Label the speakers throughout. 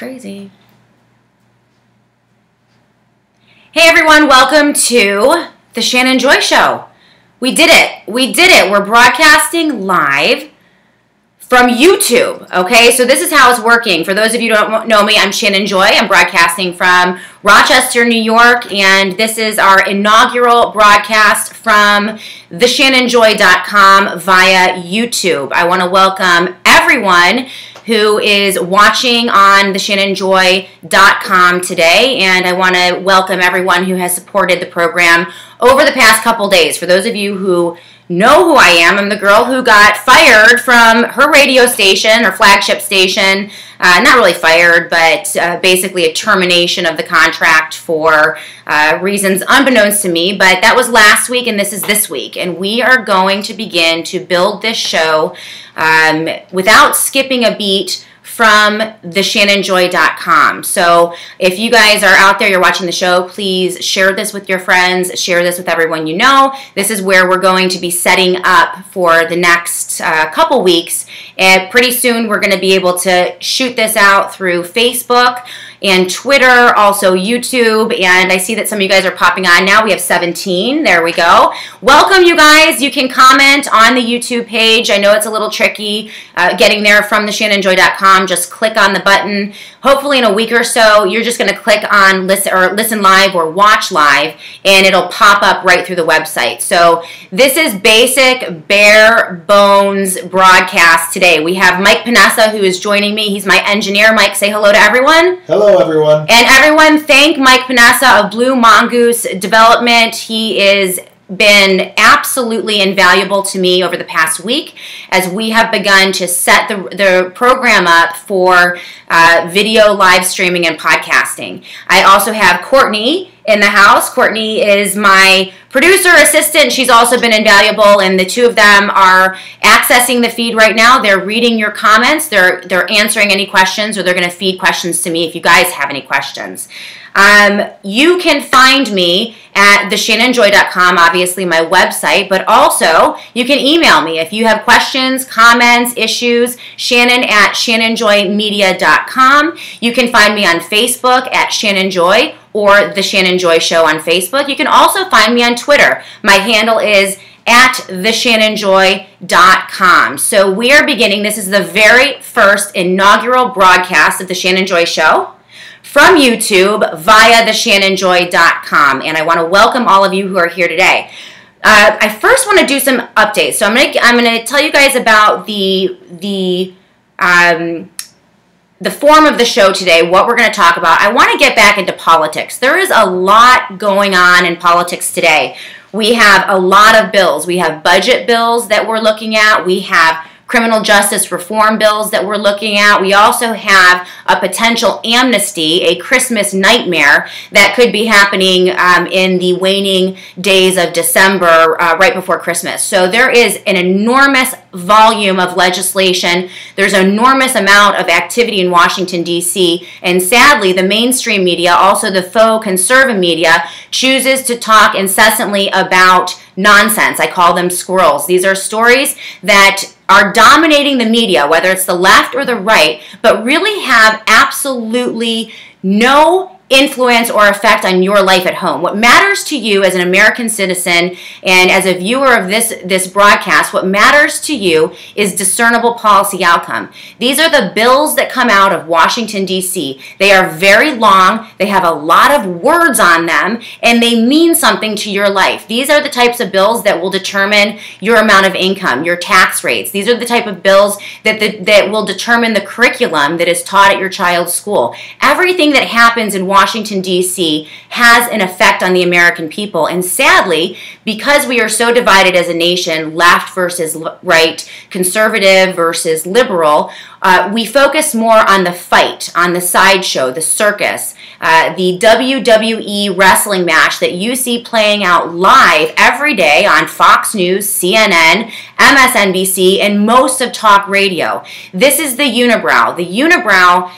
Speaker 1: Crazy. Hey everyone, welcome to the Shannon Joy Show. We did it. We did it. We're broadcasting live from YouTube, okay? So this is how it's working. For those of you who don't know me, I'm Shannon Joy. I'm broadcasting from Rochester, New York, and this is our inaugural broadcast from theshannonjoy.com via YouTube. I want to welcome everyone who is watching on theshannonjoy.com today, and I want to welcome everyone who has supported the program over the past couple days. For those of you who know who I am, I'm the girl who got fired from her radio station, or flagship station. Not really fired, but basically a termination of the contract for reasons unbeknownst to me. But that was last week, and this is this week. And we are going to begin to build this show without skipping a beat from theshannonjoy.com. So if you guys are out there, you're watching the show, please share this with your friends, share this with everyone you know. This is where we're going to be setting up for the next couple weeks. And pretty soon we're going to be able to shoot this out through Facebook and Twitter, also YouTube, and I see that some of you guys are popping on now. We have 17. There we go. Welcome, you guys. You can comment on the YouTube page. I know it's a little tricky getting there from theshannonjoy.com. Just click on the button. Hopefully in a week or so, you're just going to click on listen live or watch live, and it'll pop up right through the website. So this is basic, bare bones broadcast today. We have Mike Panessa, who is joining me. He's my engineer. Mike, say hello to everyone.
Speaker 2: Hello, everyone.
Speaker 1: And everyone, thank Mike Panessa of Blue Mongoose Development. He is been absolutely invaluable to me over the past week as we have begun to set the program up for video live streaming and podcasting. I also have Courtney in the house. Courtney is my producer assistant. She's also been invaluable, and the two of them are accessing the feed right now. They're reading your comments. They're answering any questions, or they're going to feed questions to me if you guys have any questions. You can find me at theshannonjoy.com, obviously my website, but also you can email me if you have questions, comments, issues, Shannon at shannonjoymedia.com. You can find me on Facebook at Shannon Joy or The Shannon Joy Show on Facebook. You can also find me on Twitter. My handle is at theshannonjoy.com. So we are beginning. This is the very first inaugural broadcast of The Shannon Joy Show from YouTube via theshannonjoy.com, and I want to welcome all of you who are here today. I first want to do some updates. So I'm gonna tell you guys about the form of the show today, what we're going to talk about. I want to get back into politics. There is a lot going on in politics today. We have a lot of bills. We have budget bills that we're looking at. We have criminal justice reform bills that we're looking at. We also have a potential amnesty, a Christmas nightmare that could be happening in the waning days of December, right before Christmas. So there is an enormous volume of legislation. There's an enormous amount of activity in Washington, D.C., and sadly, the mainstream media, also the faux conservative media, chooses to talk incessantly about nonsense. I call them squirrels. These are stories that are dominating the media, whether it's the left or the right, but really have absolutely no influence or effect on your life at home. What matters to you as an American citizen and as a viewer of this broadcast, what matters to you is discernible policy outcome. These are the bills that come out of Washington, D.C. They are very long, they have a lot of words on them, and they mean something to your life. These are the types of bills that will determine your amount of income, your tax rates. These are the type of bills that will determine the curriculum that is taught at your child's school. Everything that happens in Washington, D.C. has an effect on the American people. And sadly, because we are so divided as a nation, left versus right, conservative versus liberal, we focus more on the fight, on the sideshow, the circus, the WWE wrestling match that you see playing out live every day on Fox News, CNN, MSNBC, and most of talk radio. This is the Unibrow. The Unibrow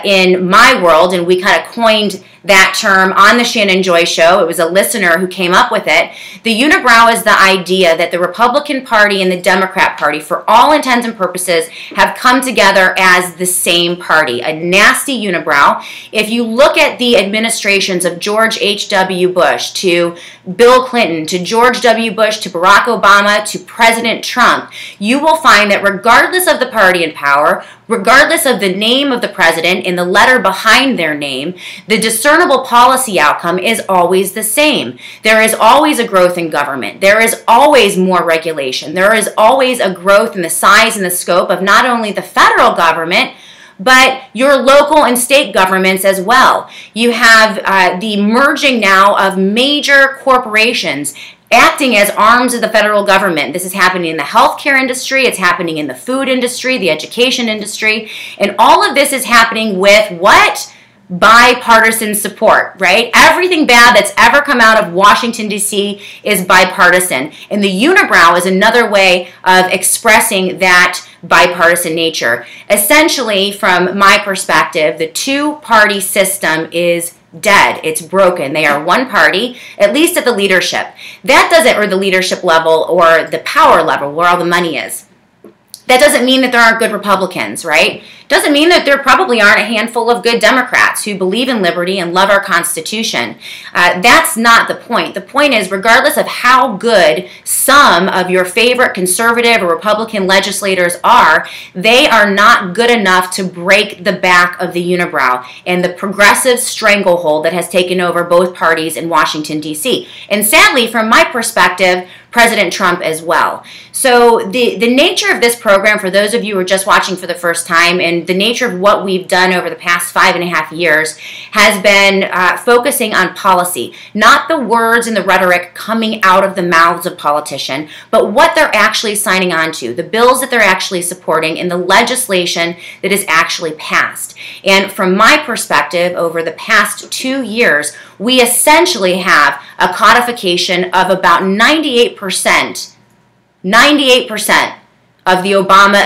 Speaker 1: in my world, and we kind of coined that term on the Shannon Joy Show. It was a listener who came up with it. The Unibrow is the idea that the Republican Party and the Democrat Party, for all intents and purposes, have come together together as the same party, a nasty unibrow. If you look at the administrations of George H.W. Bush to Bill Clinton, to George W. Bush, to Barack Obama, to President Trump, you will find that regardless of the party in power, regardless of the name of the president in the letter behind their name, the discernible policy outcome is always the same. There is always a growth in government. There is always more regulation. There is always a growth in the size and the scope of not only the federal government, but your local and state governments as well. You have the merging now of major corporations acting as arms of the federal government. This is happening in the healthcare industry, it's happening in the food industry, the education industry, and all of this is happening with what? Bipartisan support, right? Everything bad that's ever come out of Washington, D.C. is bipartisan. And the unibrow is another way of expressing that bipartisan nature. Essentially, from my perspective, the two-party system is dead. It's broken. They are one party, at least at the leadership. That doesn't, or the leadership level, or the power level, where all the money is. That doesn't mean that there aren't good Republicans, right? Doesn't mean that there probably aren't a handful of good Democrats who believe in liberty and love our Constitution. That's not the point. The point is, regardless of how good some of your favorite conservative or Republican legislators are, they are not good enough to break the back of the unibrow and the progressive stranglehold that has taken over both parties in Washington, D.C. And sadly, from my perspective, President Trump as well. So the nature of this program, for those of you who are just watching for the first time, and the nature of what we've done over the past 5.5 years has been focusing on policy, not the words and the rhetoric coming out of the mouths of politicians, but what they're actually signing on to, the bills that they're actually supporting, and the legislation that is actually passed. And from my perspective, over the past 2 years, we essentially have a codification of about 98% of the Obama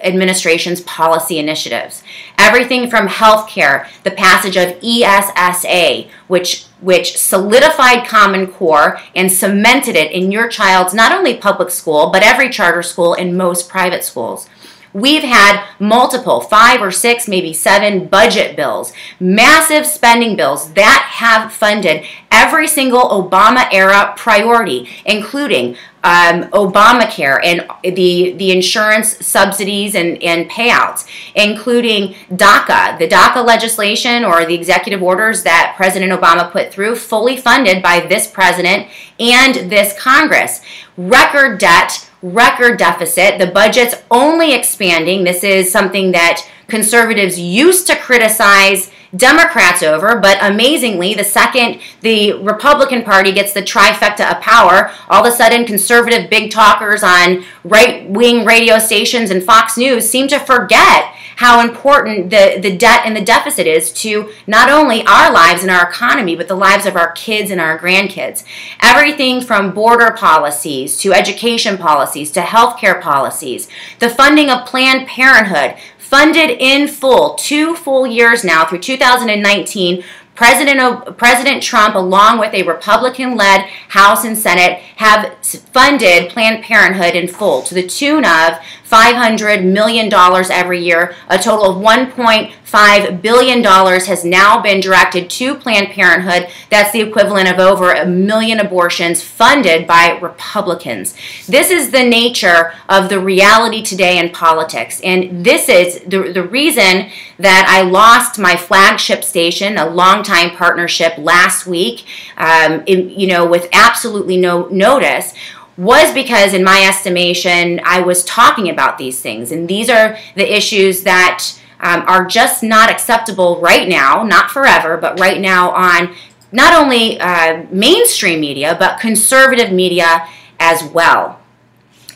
Speaker 1: administration's policy initiatives. Everything from healthcare, the passage of ESSA, which solidified Common Core and cemented it in your child's not only public school, but every charter school and most private schools. We've had multiple, 5 or 6, maybe 7 budget bills, massive spending bills that have funded every single Obama-era priority, including Obamacare and the insurance subsidies and payouts, including DACA, the DACA legislation or the executive orders that President Obama put through, fully funded by this president and this Congress. Record debt, record deficit, the budget's only expanding. This is something that conservatives used to criticize Democrats over, but amazingly, the second the Republican Party gets the trifecta of power, all of a sudden conservative big talkers on right-wing radio stations and Fox News seem to forget how important the debt and the deficit is to not only our lives and our economy, but the lives of our kids and our grandkids. Everything from border policies to education policies to healthcare policies, the funding of Planned Parenthood, funded in full, 2 full years now through 2019. President Trump, along with a Republican-led House and Senate, have funded Planned Parenthood in full to the tune of $500 million every year. A total of $1.5 billion has now been directed to Planned Parenthood. That's the equivalent of over 1 million abortions funded by Republicans. This is the nature of the reality today in politics. And this is the reason that I lost my flagship station, a longtime partnership last week, with absolutely no notice, was because, in my estimation, I was talking about these things. And these are the issues that are just not acceptable right now, not forever, but right now on not only mainstream media, but conservative media as well.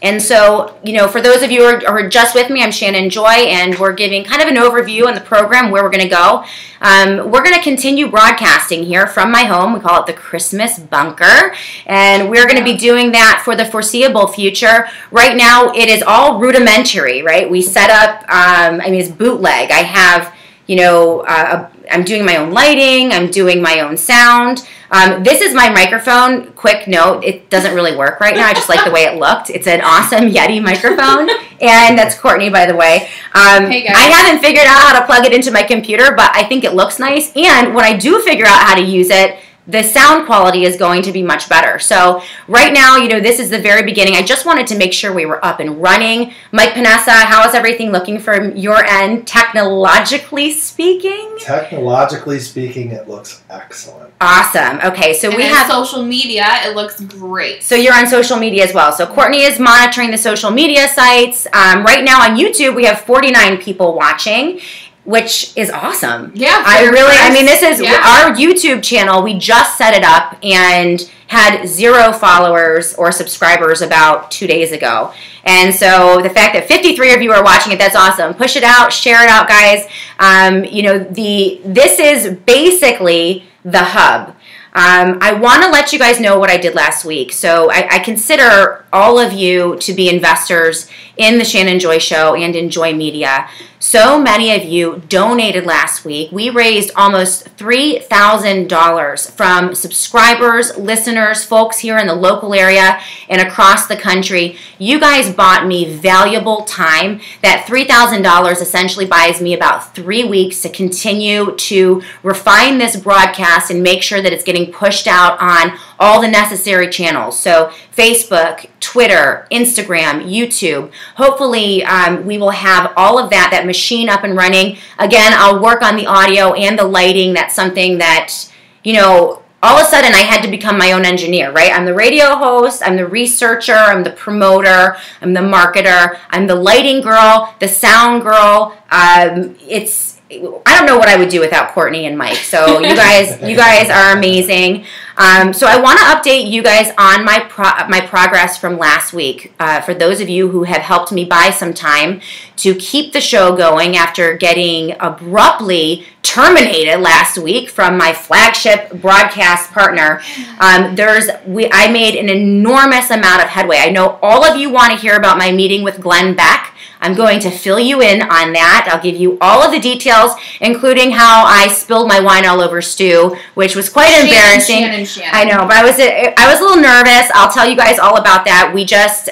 Speaker 1: And so, for those of you who are just with me, I'm Shannon Joy, and we're giving kind of an overview on the program, where we're going to go. We're going to continue broadcasting here from my home. We call it the Christmas Bunker, and we're going to be doing that for the foreseeable future. Right now, it is all rudimentary, right? We set up, it's bootleg. I have I'm doing my own lighting. I'm doing my own sound. This is my microphone. Quick note, it doesn't really work right now. I just like the way it looked. It's an awesome Yeti microphone. And that's Courtney, by the way.
Speaker 2: Hey guys.
Speaker 1: I haven't figured out how to plug it into my computer, but I think it looks nice. And when I do figure out how to use it, the sound quality is going to be much better. So right now, this is the very beginning. I just wanted to make sure we were up and running. Mike Panessa, how is everything looking from your end, technologically speaking?
Speaker 3: Technologically speaking, it looks excellent.
Speaker 1: Awesome. Okay, so we have
Speaker 2: social media. It looks great.
Speaker 1: So you're on social media as well. So Courtney is monitoring the social media sites. Right now on YouTube, we have 49 people watching, which is awesome.
Speaker 2: Yeah.
Speaker 1: This is our YouTube channel. We just set it up and had 0 followers or subscribers about 2 days ago. And so the fact that 53 of you are watching it, that's awesome. Push it out, share it out, guys. This is basically the hub. I want to let you guys know what I did last week. So I consider all of you to be investors in the Shannon Joy Show and in Joy Media. So many of you donated last week. We raised almost $3,000 from subscribers, listeners, folks here in the local area and across the country. You guys bought me valuable time. That $3,000 essentially buys me about 3 weeks to continue to refine this broadcast and make sure that it's getting pushed out on all the necessary channels. So Facebook, Twitter, Instagram, YouTube. Hopefully we will have all of that machine up and running. Again, I'll work on the audio and the lighting. That's something that, all of a sudden I had to become my own engineer, right? I'm the radio host, I'm the researcher, I'm the promoter, I'm the marketer, I'm the lighting girl, the sound girl. I don't know what I would do without Courtney and Mike. So you guys are amazing. So I want to update you guys on my progress from last week. For those of you who have helped me buy some time to keep the show going after getting abruptly terminated last week from my flagship broadcast partner, I made an enormous amount of headway. I know all of you want to hear about my meeting with Glenn Beck. I'm going to fill you in on that. I'll give you all of the details, including how I spilled my wine all over Stu, which was quite embarrassing.
Speaker 2: Shannon.
Speaker 1: I know, but I was a little nervous. I'll tell you guys all about that. We just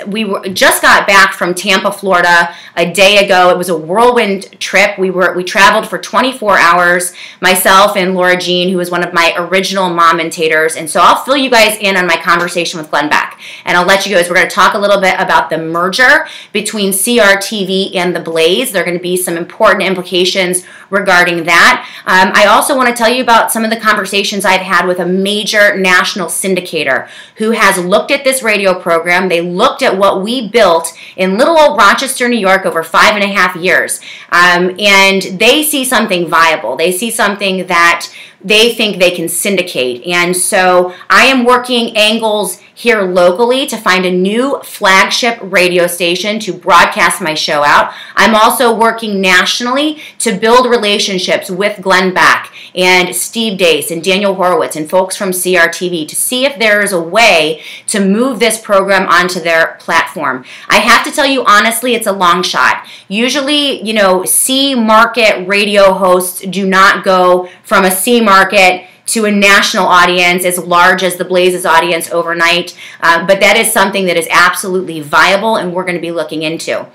Speaker 1: got back from Tampa, Florida a day ago. It was a whirlwind trip. We traveled for 24 hours. Myself and Laura Jean, who was one of my original momentators, and so I'll fill you guys in on my conversation with Glenn Beck, and I'll let you guys. We're going to talk a little bit about the merger between CRTV and the Blaze. There are going to be some important implications regarding that. I also want to tell you about some of the conversations I've had with a major national syndicator who has looked at this radio program. They looked at what we built in little old Rochester, New York over 5.5 years. And they see something viable. They see something that they think they can syndicate. And so I am working angles here locally to find a new flagship radio station to broadcast my show out. I'm also working nationally to build relationships with Glenn Beck and Steve Dace and Daniel Horowitz and folks from CRTV to see if there is a way to move this program onto their platform. I have to tell you honestly, it's a long shot. Usually, C market radio hosts do not go from a C market to a national audience as large as the Blaze's audience overnight. But that is something that is absolutely viable and we're going to be looking into.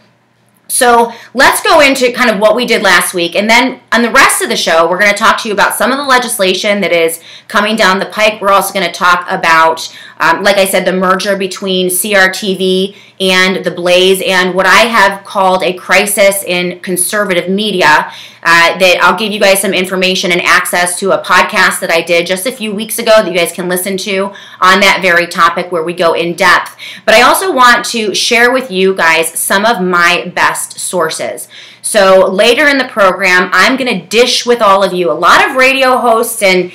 Speaker 1: So let's go into kind of what we did last week. And then on the rest of the show, we're going to talk to you about some of the legislation that is coming down the pike. We're also going to talk about, like I said, the merger between CRTV and the Blaze and what I have called a crisis in conservative media. That I'll give you guys some information and access to a podcast that I did just a few weeks ago that you guys can listen to on that very topic where we go in depth. But I also want to share with you guys some of my best sources. So later in the program, I'm going to dish with all of you. A lot of radio hosts and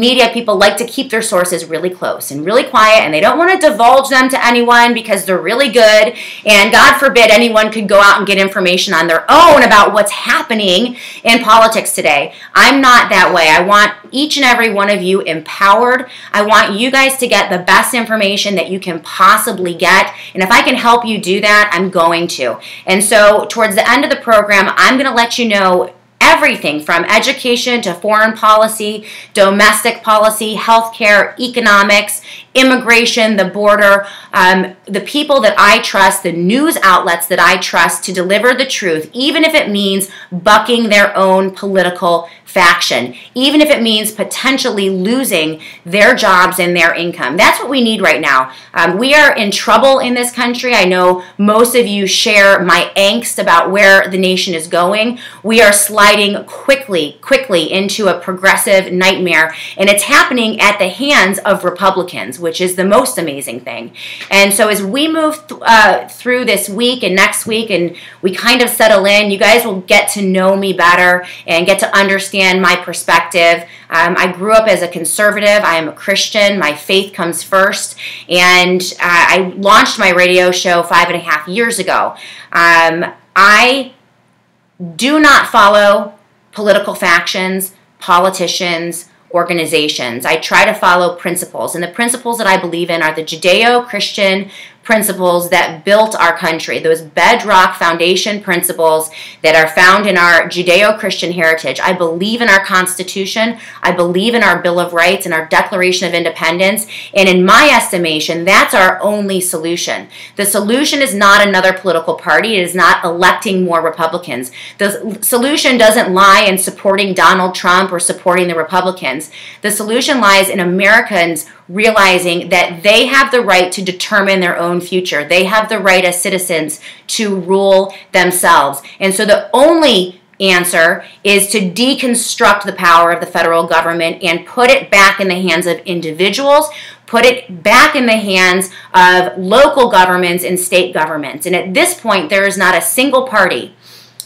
Speaker 1: media people like to keep their sources really close and really quiet, and they don't want to divulge them to anyone because they're really good. And God forbid anyone could go out and get information on their own about what's happening in politics today. I'm not that way. I want each and every one of you empowered. I want you guys to get the best information that you can possibly get. And if I can help you do that, I'm going to. And so towards the end of the program, I'm going to let you know everything from education to foreign policy, domestic policy, healthcare, economics, immigration, the border, the people that I trust, the news outlets that I trust to deliver the truth, even if it means bucking their own political faction, even if it means potentially losing their jobs and their income. That's what we need right now. We are in trouble in this country. I know most of you share my angst about where the nation is going. We are sliding quickly into a progressive nightmare, and it's happening at the hands of Republicans, which is the most amazing thing. And so as we move through this week and next week and we kind of settle in, you guys will get to know me better and get to understand my perspective. I grew up as a conservative. I am a Christian. My faith comes first. And I launched my radio show 5.5 years ago. I do not follow political factions, politicians, organizations. I try to follow principles, and the principles that I believe in are the Judeo-Christian principles that built our country, those bedrock foundation principles that are found in our Judeo-Christian heritage. I believe in our Constitution. I believe in our Bill of Rights and our Declaration of Independence, and in my estimation, that's our only solution. The solution is not another political party. It is not electing more Republicans. The solution doesn't lie in supporting Donald Trump or supporting the Republicans. The solution lies in Americans realizing that they have the right to determine their own future. They have the right as citizens to rule themselves. And so the only answer is to deconstruct the power of the federal government and put it back in the hands of individuals, put it back in the hands of local governments and state governments. And at this point, there is not a single party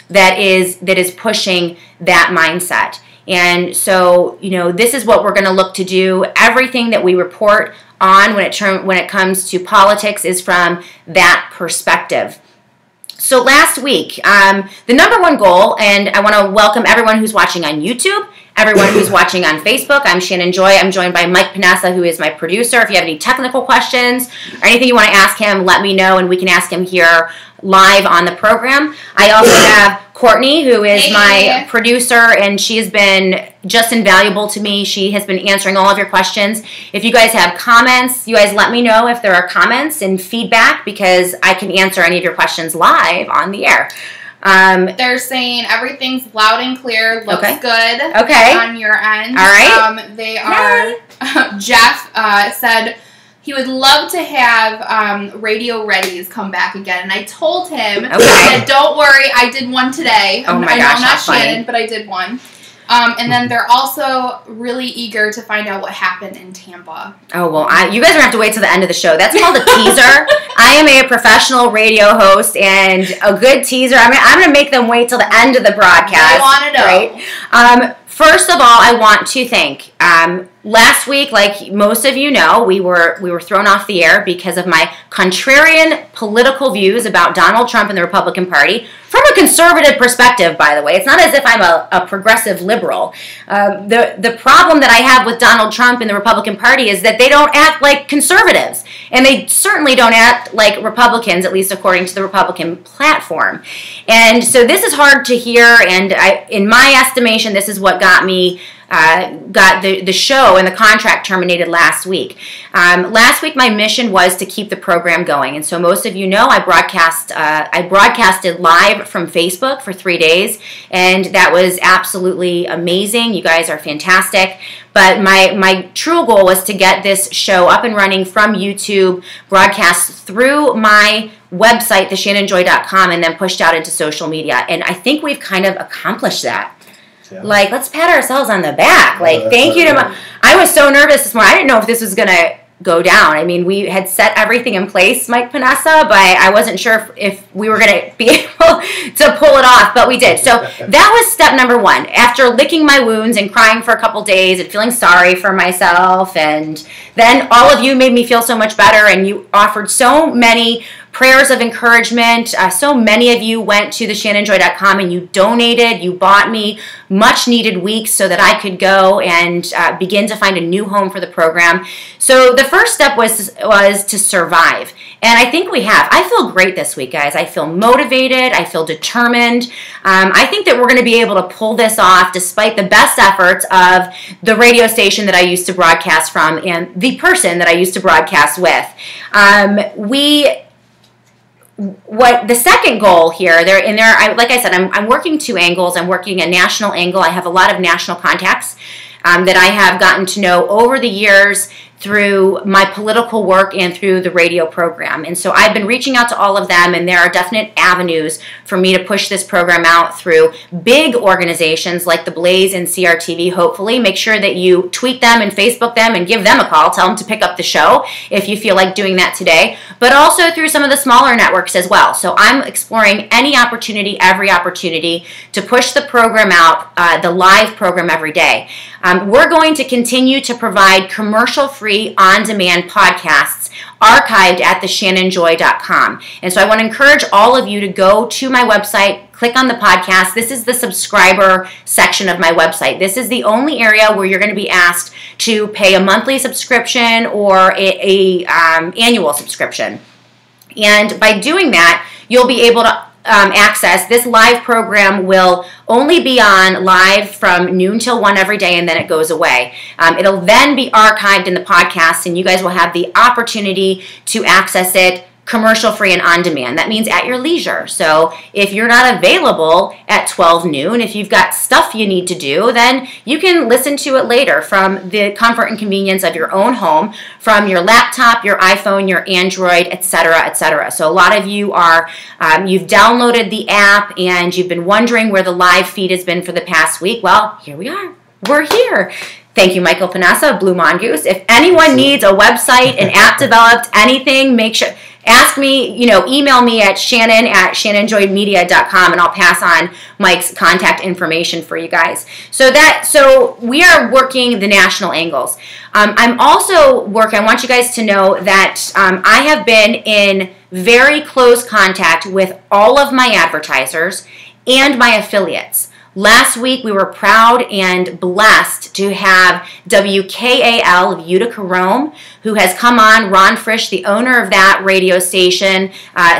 Speaker 1: that is pushing that mindset. And so, this is what we're going to look to do. Everything that we report on when it comes to politics is from that perspective. So last week, the number one goal, and I want to welcome everyone who's watching on YouTube, everyone who's watching on Facebook. I'm Shannon Joy. I'm joined by Mike Panessa, who is my producer. If you have any technical questions or anything you want to ask him, let me know, and we can ask him here live on the program. I also have Courtney, who is my producer, and she has been just invaluable to me. She has been answering all of your questions. If you guys have comments, you guys let me know if there are comments and feedback, because I can answer any of your questions live on the air.
Speaker 2: They're saying everything's loud and clear, looks good on your end.
Speaker 1: All right.
Speaker 2: They are, Jeff said he would love to have Radio Readies come back again. And I told him, that, don't worry, I did one today.
Speaker 1: Oh my gosh,
Speaker 2: I'm not Shannon, but I did one. And then they're also really eager to find out what happened in Tampa.
Speaker 1: Oh, well, you guys are going to have to wait till the end of the show. That's called a teaser. I am a professional radio host, and a good teaser, I'm going to make them wait till the end of the broadcast.
Speaker 2: I want to know.
Speaker 1: Right? First of all, I want to thank, last week, like most of you know, we were thrown off the air because of my contrarian political views about Donald Trump and the Republican Party. From a conservative perspective, by the way, it's not as if I'm a progressive liberal. The problem that I have with Donald Trump and the Republican Party is that they don't act like conservatives. And they certainly don't act like Republicans, at least according to the Republican platform. And so this is hard to hear, and in my estimation, this is what got me got the show and the contract terminated last week. Last week, my mission was to keep the program going, and so most of you know I broadcasted live from Facebook for 3 days, and that was absolutely amazing. You guys are fantastic. But my true goal was to get this show up and running from YouTube, broadcast through my website, theshannonjoy.com, and then pushed out into social media. And I think we've kind of accomplished that. Yeah. Like, let's pat ourselves on the back. Like, thank you to I was so nervous this morning. I didn't know if this was going to go down. I mean, we had set everything in place, Mike Panessa, but I wasn't sure if we were going to be able to pull it off, but we did. So that was step number one. After licking my wounds and crying for a couple days and feeling sorry for myself, and then all of you made me feel so much better, and you offered so many prayers of encouragement. So many of you went to theshannonjoy.com and you donated, you bought me much needed weeks so that I could go and begin to find a new home for the program. So the first step was to survive. And I think we have. I feel great this week, guys. I feel motivated. I feel determined. I think that we're going to be able to pull this off despite the best efforts of the radio station that I used to broadcast from and the person that I used to broadcast with. What the second goal here, like I said, I'm working two angles. I'm working a national angle. I have a lot of national contacts that I have gotten to know over the years through my political work and through the radio program. And so I've been reaching out to all of them, and there are definite avenues for me to push this program out through big organizations like the Blaze and CRTV, hopefully. Make sure that you tweet them and Facebook them and give them a call. Tell them to pick up the show if you feel like doing that today. But also through some of the smaller networks as well. So I'm exploring any opportunity, every opportunity to push the program out, the live program every day. We're going to continue to provide commercial-free, on-demand podcasts archived at theshannonjoy.com. And so I want to encourage all of you to go to my website, click on the podcast. This is the subscriber section of my website. This is the only area where you're going to be asked to pay a monthly subscription or a annual subscription. And by doing that, you'll be able to access. This live program will only be on live from noon till 1 every day, and then it goes away. It'll then be archived in the podcast, and you guys will have the opportunity to access it commercial-free and on-demand. That means at your leisure. So if you're not available at 12 noon, if you've got stuff you need to do, then you can listen to it later from the comfort and convenience of your own home, from your laptop, your iPhone, your Android, etc., etc. So a lot of you are, you've downloaded the app and you've been wondering where the live feed has been for the past week. Well, here we are. We're here. Thank you, Michael Panassa of Blue Mongoose. If anyone needs a website, an app developed, anything, make sure... Ask me, email me at shannon@shannonjoymedia.com, and I'll pass on Mike's contact information for you guys. So we are working the national angles. I'm also working, I want you guys to know that I have been in very close contact with all of my advertisers and my affiliates. Last week, we were proud and blessed to have WKAL of Utica, Rome, who has come on. Ron Frisch, the owner of that radio station,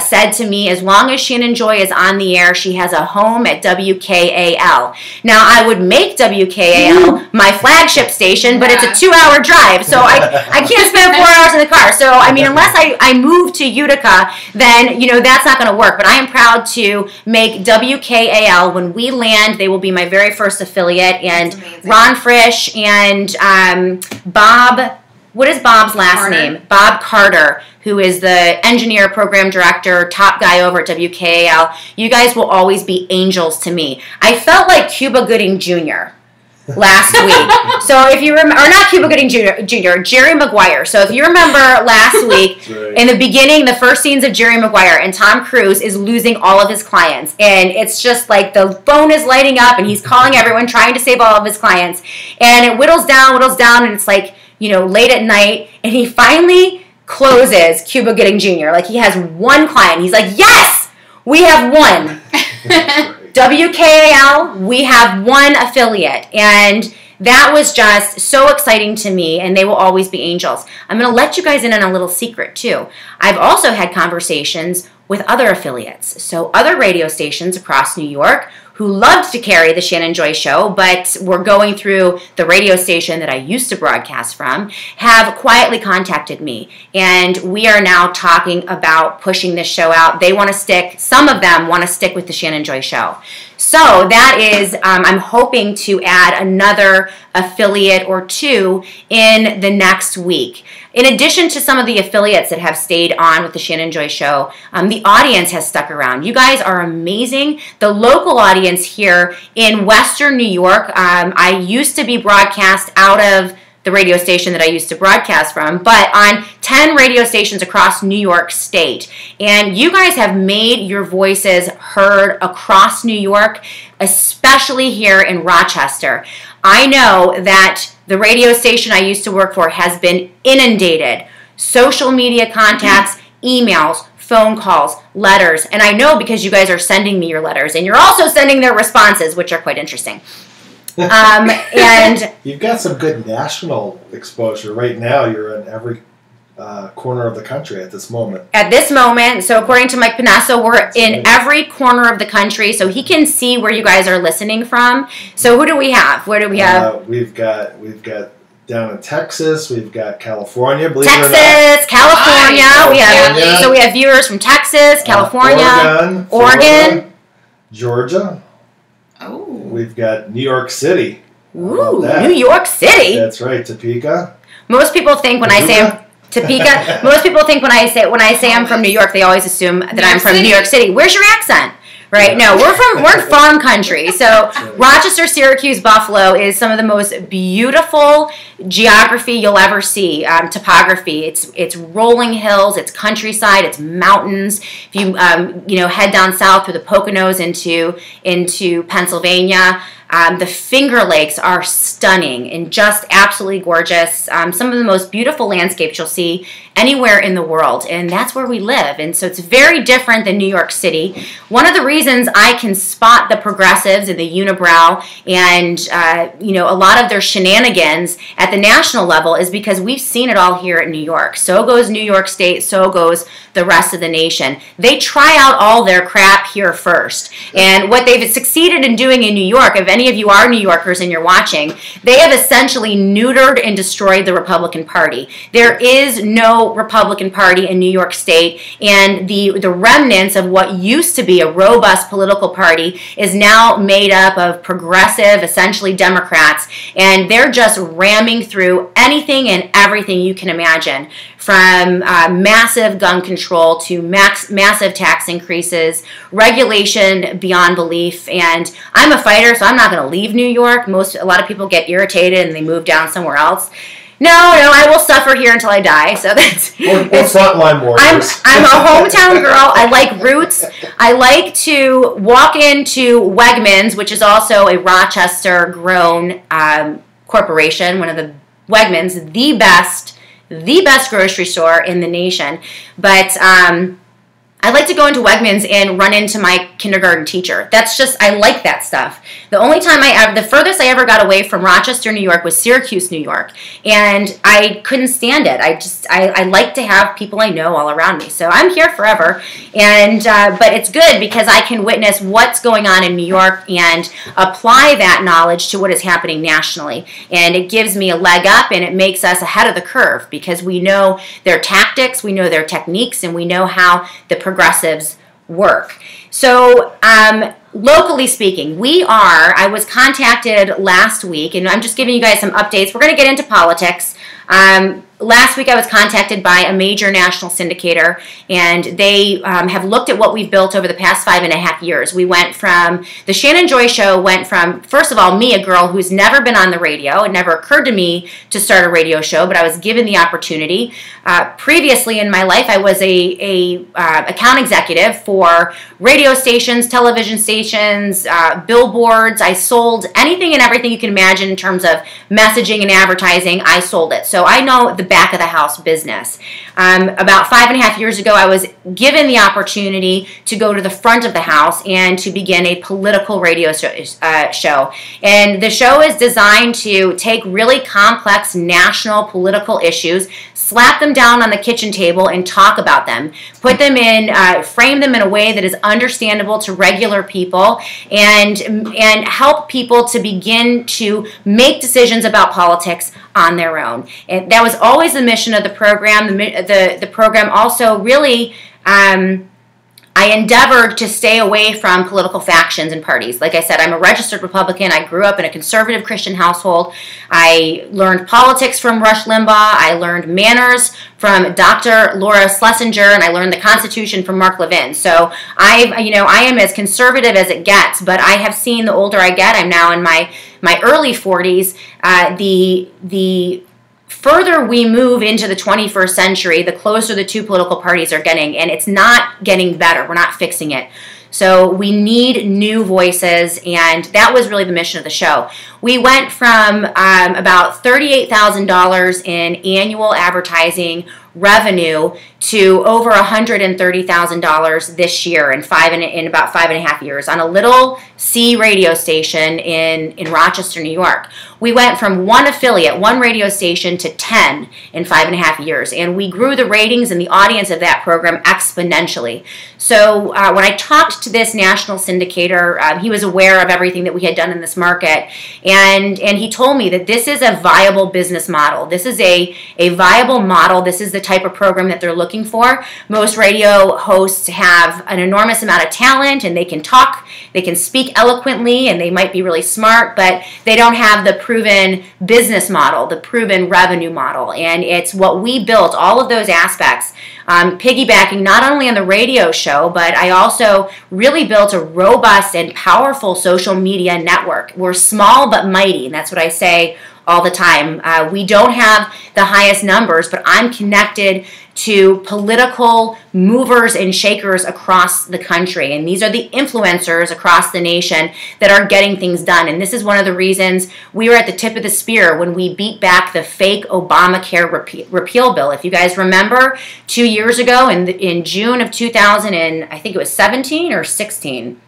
Speaker 1: said to me, as long as Shannon Joy is on the air, she has a home at WKAL. Now, I would make WKAL my flagship station, but it's a 2-hour drive, so I can't spend 4 hours in the car. So, I mean, unless I move to Utica, then, that's not going to work. But I am proud to make WKAL, when we land, they will be my very first affiliate, and Ron Frisch and Bob, what is Bob's last name? Bob Carter, who is the engineer, program director, top guy over at WKAL. You guys will always be angels to me. I felt like Cuba Gooding Jr. last week. So if you remember, or not Cuba Gooding Jr., Jerry Maguire. So if you remember last week, in the beginning, the first scenes of Jerry Maguire, and Tom Cruise is losing all of his clients. And it's just like the phone is lighting up and he's calling everyone, trying to save all of his clients. And it whittles down, and it's like, late at night, and he finally closes Cuba Gooding Jr. Like, he has one client. He's like, yes, we have one. WKAL, we have one affiliate, and that was just so exciting to me, and they will always be angels. I'm going to let you guys in on a little secret, too. I've also had conversations with other affiliates, so other radio stations across New York who loved to carry the Shannon Joy Show, but were going through the radio station that I used to broadcast from, have quietly contacted me. And we are now talking about pushing this show out. They want to stick, some of them want to stick with the Shannon Joy Show. So that is, I'm hoping to add another affiliate or two in the next week. In addition to some of the affiliates that have stayed on with the Shannon Joy Show, the audience has stuck around. You guys are amazing. The local audience here in Western New York, I used to be broadcast out of the radio station that I used to broadcast from, but on 10 radio stations across New York State. And you guys have made your voices heard across New York, especially here in Rochester. I know that the radio station I used to work for has been inundated. Social media contacts, emails, phone calls, letters, and I know because you guys are sending me your letters, and you're also sending their responses, which are quite interesting. And
Speaker 3: you've got some good national exposure right now. You're in every corner of the country at this moment.
Speaker 1: At this moment, so according to Mike Panessa, we're in every corner of the country, so he can see where you guys are listening from. So who do we have? Where do we have?
Speaker 3: We've got down in Texas. We've got California.
Speaker 1: Texas, California. We have viewers from Texas, California, Oregon,
Speaker 3: Georgia.
Speaker 2: Oh.
Speaker 3: We've got New York City.
Speaker 1: Ooh, New York City.
Speaker 3: That's right, Topeka.
Speaker 1: Most people think when I say Topeka, most people think when I say I'm from New York, they always assume that I'm from New York City. Where's your accent? Right? No, we're farm country. So Rochester, Syracuse, Buffalo is some of the most beautiful geography you'll ever see. Topography. It's rolling hills. It's countryside. It's mountains. If you head down south through the Poconos into Pennsylvania. The Finger Lakes are stunning and just absolutely gorgeous. Some of the most beautiful landscapes you'll see anywhere in the world, and that's where we live. And so it's very different than New York City. One of the reasons I can spot the progressives and the Unibrow and a lot of their shenanigans at the national level is because we've seen it all here in New York. So goes New York State, so goes the rest of the nation. They try out all their crap here first. And what they've succeeded in doing in New York, if any of you are New Yorkers and you're watching, they have essentially neutered and destroyed the Republican Party. There is no Republican Party in New York State, and the remnants of what used to be a robust political party is now made up of progressive, essentially Democrats, and they're just ramming through anything and everything you can imagine, from massive gun control to massive tax increases, regulation beyond belief. And I'm a fighter, so I'm not going to leave New York. A lot of people get irritated and they move down somewhere else. No, I will suffer here until I die. So that's
Speaker 3: we're frontline warriors.
Speaker 1: I'm a hometown girl. I like roots. I like to walk into Wegmans, which is also a Rochester-grown corporation. One of the Wegmans, the best grocery store in the nation. But I like to go into Wegmans and run into my kindergarten teacher. That's just, I like that stuff. The furthest I ever got away from Rochester, New York was Syracuse, New York. And I couldn't stand it. I like to have people I know all around me. So I'm here forever. And, but it's good because I can witness what's going on in New York and apply that knowledge to what is happening nationally. And it gives me a leg up and it makes us ahead of the curve because we know their tactics, we know their techniques, and we know how the progressives work. So locally speaking, I was contacted last week, and I'm just giving you guys some updates. We're going to get into politics. Last week I was contacted by a major national syndicator, and they have looked at what we've built over the past 5.5 years. We went from, the Shannon Joy Show went from, first of all, me, a girl who's never been on the radio. It never occurred to me to start a radio show, but I was given the opportunity. Previously in my life, I was a account executive for radio stations, television stations, billboards. I sold anything and everything you can imagine in terms of messaging and advertising. I sold it. So I know the back of the house business. About 5.5 years ago, I was given the opportunity to go to the front of the house and to begin a political radio show. And the show is designed to take really complex national political issues, slap them down on the kitchen table and talk about them, put them in, frame them in a way that is understandable to regular people, and help people to begin to make decisions about politics on their own. And that was always the mission of the program. The program also really, I endeavored to stay away from political factions and parties. Like I said, I'm a registered Republican. I grew up in a conservative Christian household. I learned politics from Rush Limbaugh. I learned manners from Dr. Laura Schlesinger, and I learned the Constitution from Mark Levin. So I am as conservative as it gets, but I have seen the older I get, I'm now in my early 40s, the further we move into the 21st century, the closer the two political parties are getting, and it's not getting better. We're not fixing it. So we need new voices, and that was really the mission of the show. We went from about $38,000 in annual advertising revenue to over $130,000 this year in about 5.5 years on a little C radio station in Rochester, New York. We went from one affiliate, one radio station, to 10 in 5.5 years, and we grew the ratings and the audience of that program exponentially. So when I talked to this national syndicator, he was aware of everything that we had done in this market, and he told me that this is a viable business model. This is a viable model. This is the type of program that they're looking for. Most radio hosts have an enormous amount of talent, and they can talk, they can speak eloquently, and they might be really smart, but they don't have the proven business model, the proven revenue model. And it's what we built, all of those aspects, piggybacking not only on the radio show, but I also really built a robust and powerful social media network. We're small but mighty, and that's what I say all the time. We don't have the highest numbers, but I'm connected to political movers and shakers across the country. And these are the influencers across the nation that are getting things done. And this is one of the reasons we were at the tip of the spear when we beat back the fake Obamacare repeal bill. If you guys remember, 2 years ago in June of 2000, and I think it was 17 or 16,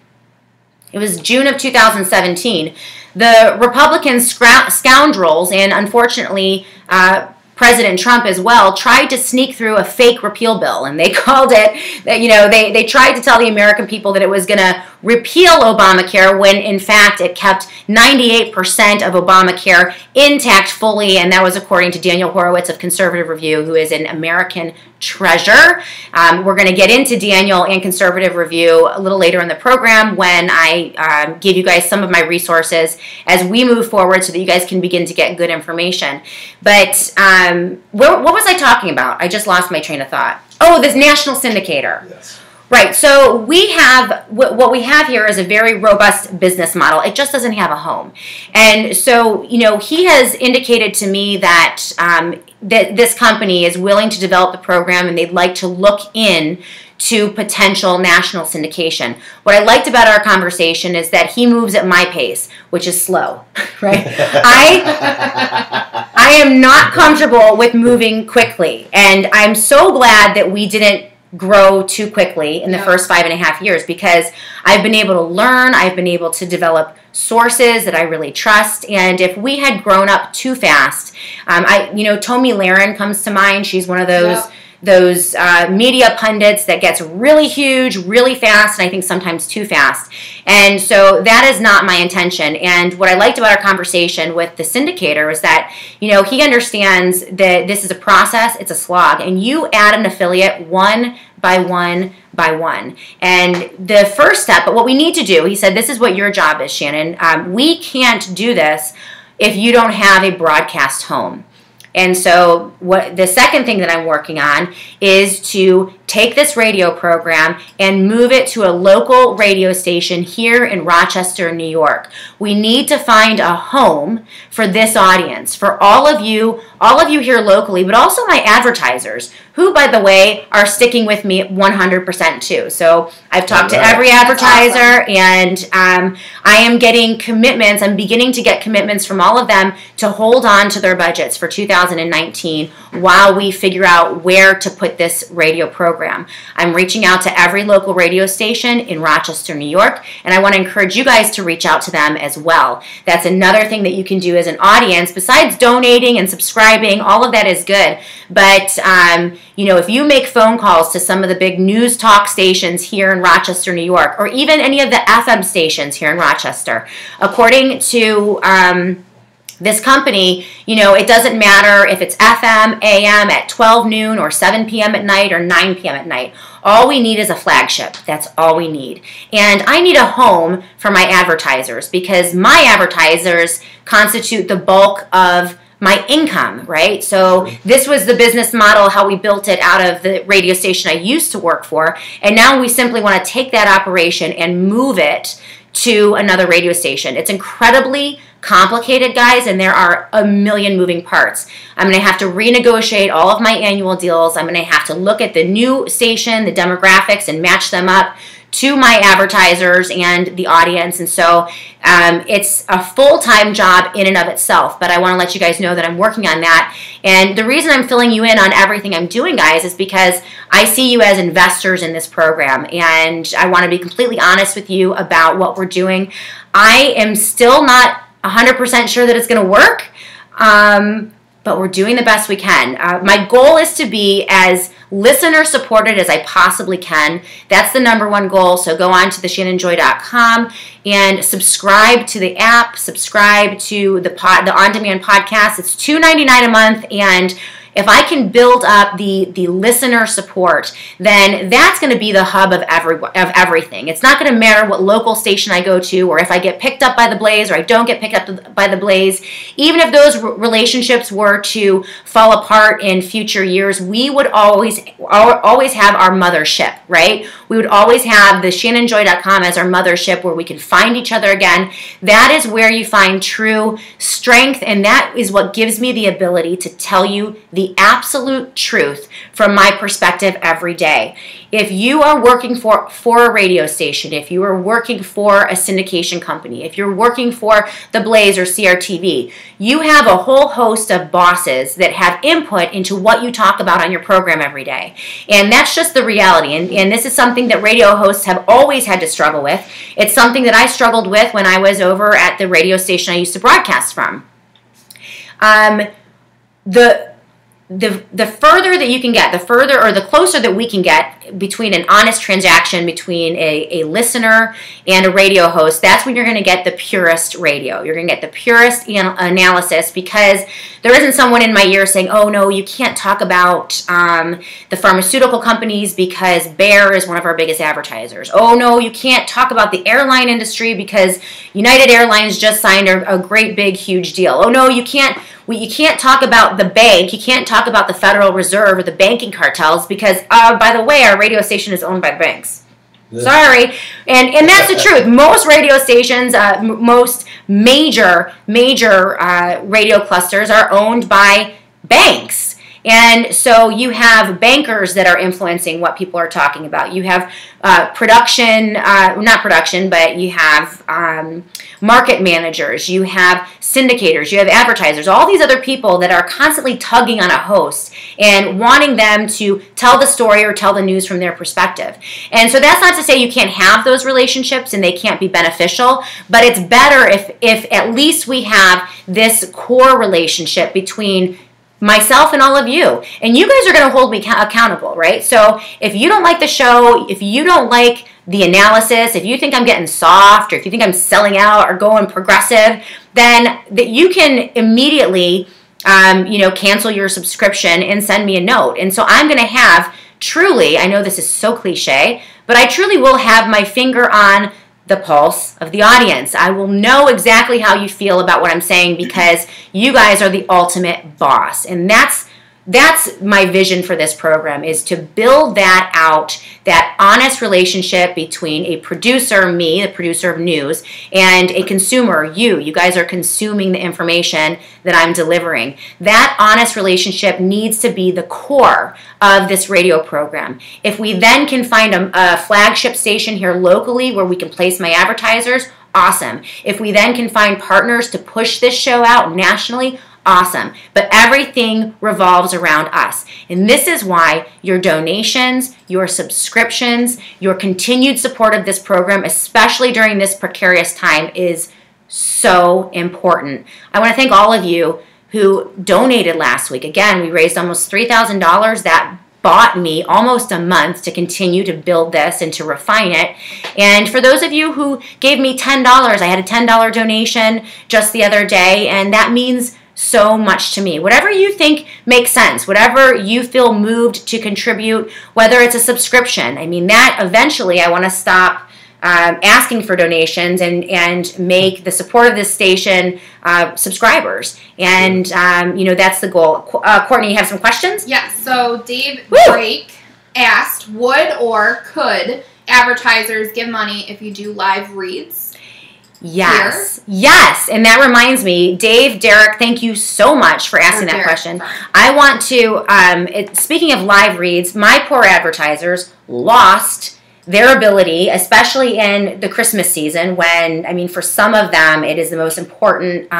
Speaker 1: it was June of 2017. The Republican scoundrels, and unfortunately President Trump as well, tried to sneak through a fake repeal bill, and they called it, they tried to tell the American people that it was going to repeal Obamacare when in fact it kept 98% of Obamacare intact fully, and that was according to Daniel Horowitz of Conservative Review, who is an American treasure. We're going to get into Daniel and Conservative Review a little later in the program when I give you guys some of my resources as we move forward so that you guys can begin to get good information. But what was I talking about? I just lost my train of thought. Oh, this national syndicator.
Speaker 3: Yes.
Speaker 1: Right, so we have, what we have here is a very robust business model. It just doesn't have a home. And so, he has indicated to me that that this company is willing to develop the program and they'd like to look in to potential national syndication. What I liked about our conversation is that he moves at my pace, which is slow, right? I am not comfortable with moving quickly, and I'm so glad that we didn't grow too quickly in the first 5.5 years, because I've been able to learn, I've been able to develop sources that I really trust. And if we had grown up too fast, Tomi Lahren comes to mind. She's one of those media pundits that gets really huge, really fast, and I think sometimes too fast. And so that is not my intention. And what I liked about our conversation with the syndicator is that, he understands that this is a process, it's a slog, and you add an affiliate one by one by one. And the first step, but what we need to do, he said, this is what your job is, Shannon. We can't do this if you don't have a broadcast home. And so the second thing that I'm working on is to take this radio program and move it to a local radio station here in Rochester, New York. We need to find a home for this audience, for all of you here locally, but also my advertisers, who, by the way, are sticking with me 100% too. So I've talked to every advertiser, and I am getting commitments. I'm beginning to get commitments from all of them to hold on to their budgets for 2019 while we figure out where to put this radio program. I'm reaching out to every local radio station in Rochester, New York, and I want to encourage you guys to reach out to them as well. That's another thing that you can do as an audience. Besides donating and subscribing, all of that is good. But, if you make phone calls to some of the big news talk stations here in Rochester, New York, or even any of the FM stations here in Rochester, according to this company, it doesn't matter if it's FM, AM at 12 noon or 7 p.m. at night or 9 p.m. at night. All we need is a flagship. That's all we need. And I need a home for my advertisers, because my advertisers constitute the bulk of my income, right? So this was the business model, how we built it out of the radio station I used to work for. And now we simply want to take that operation and move it to another radio station. It's incredibly complicated, guys, and there are a million moving parts. I'm going to have to renegotiate all of my annual deals. I'm going to have to look at the new station, the demographics, and match them up to my advertisers and the audience. And so it's a full-time job in and of itself, but I want to let you guys know that I'm working on that. And the reason I'm filling you in on everything I'm doing, guys, is because I see you as investors in this program, and I want to be completely honest with you about what we're doing. I am still not 100% sure that it's going to work, but we're doing the best we can. My goal is to be as listener supported as I possibly can. That's the number one goal. So go on to theshannonjoy.com and subscribe to the app, subscribe to the on-demand podcast. It's $2.99 a month, and if I can build up the listener support, then that's going to be the hub of everything. It's not going to matter what local station I go to, or if I get picked up by the Blaze or I don't get picked up by the Blaze. Even if those relationships were to fall apart in future years, we would always have our mothership, right? We would always have the shannonjoy.com as our mothership where we can find each other again. That is where you find true strength, and that is what gives me the ability to tell you the absolute truth from my perspective every day. If you are working for a radio station, if you are working for a syndication company, if you're working for the Blaze or CRTV, you have a whole host of bosses that have input into what you talk about on your program every day. And that's just the reality. And this is something that radio hosts have always had to struggle with. It's something that I struggled with when I was over at the radio station I used to broadcast from. The further that you can get, the further or the closer that we can get between an honest transaction between a listener and a radio host, that's when you're going to get the purest radio. You're going to get the purest analysis, because there isn't someone in my ear saying, oh no, you can't talk about the pharmaceutical companies because Bayer is one of our biggest advertisers. Oh no, you can't talk about the airline industry because United Airlines just signed a great big huge deal. Oh no, you can't talk about the bank, you can't talk about the Federal Reserve or the banking cartels because, by the way, our radio station is owned by the banks. Yeah. Sorry. And that's the truth. Most radio stations, most major radio clusters are owned by banks. And so you have bankers that are influencing what people are talking about. You have not production, but you have market managers, you have syndicators, you have advertisers, all these other people that are constantly tugging on a host and wanting them to tell the story or tell the news from their perspective. And so that's not to say you can't have those relationships and they can't be beneficial, but it's better if at least we have this core relationship between myself and all of you. And you guys are going to hold me accountable, right? So if you don't like the show, if you don't like the analysis, if you think I'm getting soft, or if you think I'm selling out or going progressive, then that you can immediately cancel your subscription and send me a note. And so I'm going to have truly, I know this is so cliche, but I truly will have my finger on the pulse of the audience. I will know exactly how you feel about what I'm saying because you guys are the ultimate boss. And that's my vision for this program, is to build that out, that honest relationship between a producer, me, the producer of news, and a consumer, you. You guys are consuming the information that I'm delivering. That honest relationship needs to be the core of this radio program. If we then can find a flagship station here locally where we can place my advertisers, awesome. If we then can find partners to push this show out nationally, awesome. But everything revolves around us. And this is why your donations, your subscriptions, your continued support of this program, especially during this precarious time, is so important. I want to thank all of you who donated last week. Again, we raised almost $3,000. That bought me almost a month to continue to build this and to refine it. And for those of you who gave me $10, I had a $10 donation just the other day, and that means so much to me. Whatever you think makes sense, whatever you feel moved to contribute, whether it's a subscription. I mean, that eventually I want to stop asking for donations and make the support of this station subscribers. And, that's the goal. Courtney, you have some questions?
Speaker 2: Yeah, so Dave Drake asked, would or could advertisers give money if you do live reads?
Speaker 1: Yes. Yes. And that reminds me, Dave, Derek, thank you so much for asking that question. I want to, speaking of live reads, my poor advertisers lost their ability, especially in the Christmas season when, I mean, for some of them, it is the most important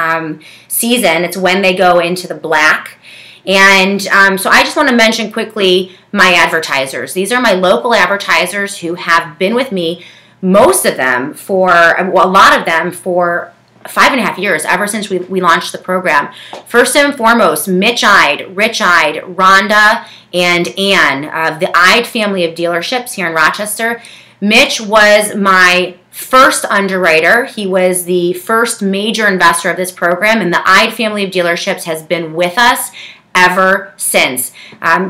Speaker 1: season. It's when they go into the black. And so I just want to mention quickly my advertisers. These are my local advertisers who have been with me, most of them a lot of them for 5.5 years, ever since we launched the program. First and foremost, Mitch Ide, Rich Ide, Rhonda, and Ann of the Ide family of dealerships here in Rochester. Mitch was my first underwriter. He was the first major investor of this program, and the Ide family of dealerships has been with us ever since.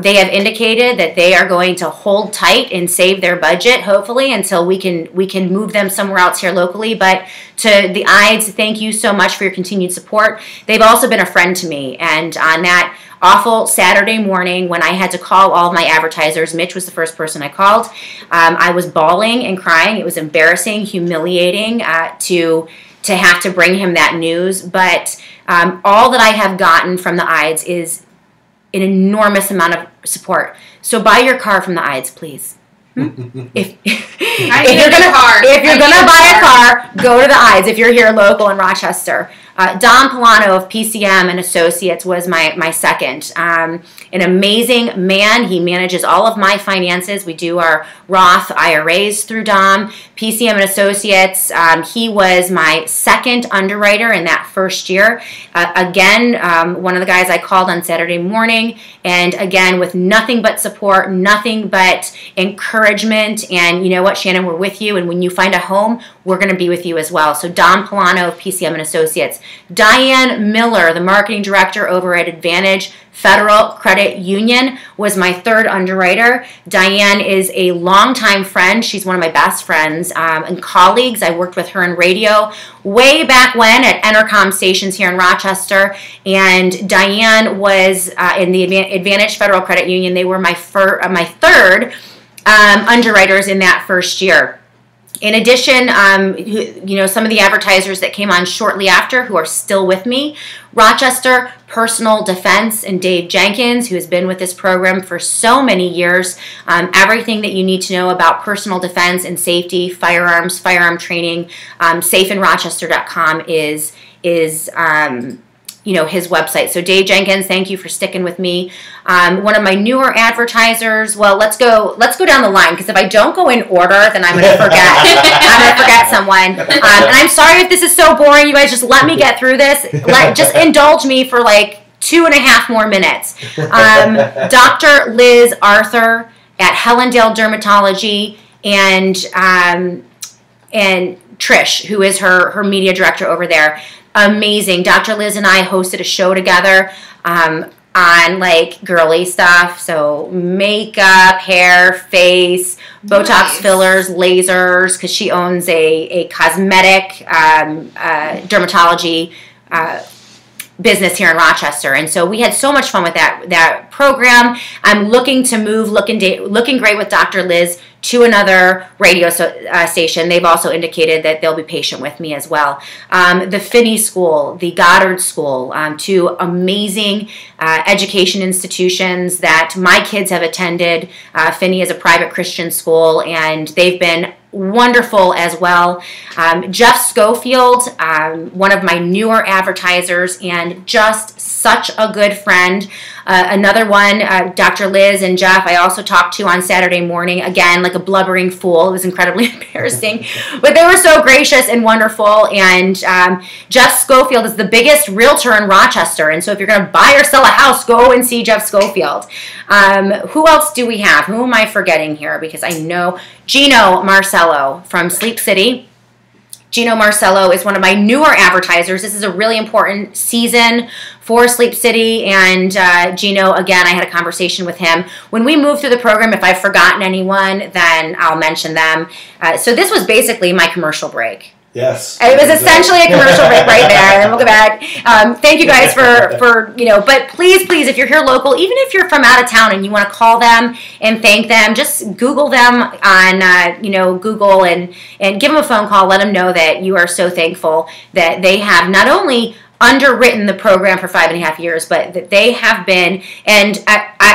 Speaker 1: They have indicated that they are going to hold tight and save their budget, hopefully, until we can move them somewhere else here locally. But to the Ides, thank you so much for your continued support. They've also been a friend to me, and on that awful Saturday morning when I had to call all of my advertisers, Mitch was the first person I called. I was bawling and crying. It was embarrassing, humiliating to have to bring him that news. But all that I have gotten from the Ides is an enormous amount of support. So buy your car from the Ides, please. If you're gonna buy a car, go to the Ides. If you're here local in Rochester. Don Polano of PCM and Associates was my second. An amazing man. He manages all of my finances. We do our Roth IRAs through Dom. PCM and Associates, he was my second underwriter in that first year. Again, one of the guys I called on Saturday morning, and again, with nothing but support, nothing but encouragement, and you know what, Shannon, we're with you, and when you find a home, we're going to be with you as well. So Don Polano of PCM and Associates. Diane Miller, the marketing director over at Advantage Federal Credit Union, was my third underwriter. Diane is a longtime friend. She's one of my best friends and colleagues. I worked with her in radio way back when at Entercom stations here in Rochester. And Diane was in the Advantage Federal Credit Union. They were my third underwriters in that first year. In addition, some of the advertisers that came on shortly after who are still with me, Rochester Personal Defense and Dave Jenkins, who has been with this program for so many years. Everything that you need to know about personal defense and safety, firearms, firearm training, safeinrochester.com is his website. So Dave Jenkins, thank you for sticking with me. One of my newer advertisers, well, let's go down the line, because if I don't go in order, then I'm going to forget. I'm going to forget someone. And I'm sorry if this is so boring. You guys just let me get through this. Just indulge me for like 2.5 more minutes. Dr. Liz Arthur at Hellendale Dermatology, and Trish, who is her media director over there. Amazing. Dr. Liz and I hosted a show together on like girly stuff. So makeup, hair, face, Botox fillers, lasers, because she owns a cosmetic dermatology business here in Rochester. And so we had so much fun with that program. I'm looking to move Looking Great with Dr. Liz to another radio station. They've also indicated that they'll be patient with me as well. The Finney School, the Goddard School, two amazing education institutions that my kids have attended. Finney is a private Christian school, and they've been wonderful as well. Jeff Schofield, one of my newer advertisers, and just such a good friend. Another one, Dr. Liz and Jeff, I also talked to on Saturday morning, again, like a blubbering fool. It was incredibly embarrassing, but they were so gracious and wonderful. And Jeff Schofield is the biggest realtor in Rochester, and so if you're going to buy or sell a house, go and see Jeff Schofield. Who else do we have? Who am I forgetting here? Because I know Gino Marcello from Sleep City. Gino Marcello is one of my newer advertisers. This is a really important season for Sleep City, and Gino, again, I had a conversation with him. When we move through the program, if I've forgotten anyone, then I'll mention them. So this was basically my commercial break.
Speaker 3: Yes.
Speaker 1: It was essentially a commercial break right there, and then we'll go back. Thank you guys for but please, if you're here local, even if you're from out of town and you want to call them and thank them, just Google them on, Google and give them a phone call. Let them know that you are so thankful that they have not only underwritten the program for 5.5 years, but that they have been, and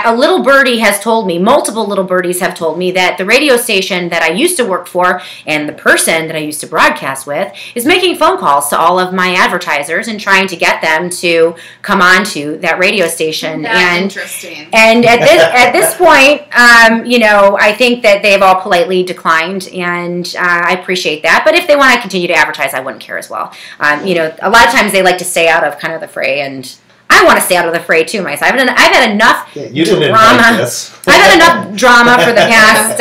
Speaker 1: a little birdie has told me, multiple little birdies have told me that the radio station that I used to work for and the person that I used to broadcast with is making phone calls to all of my advertisers and trying to get them to come on to that radio station.
Speaker 2: That's interesting.
Speaker 1: And at this point, I think that they've all politely declined, and I appreciate that. But if they want to continue to advertise, I wouldn't care as well. A lot of times they like to stay out of kind of the fray, and I want to stay out of the fray too myself. I've had enough drama. I've had enough drama for the past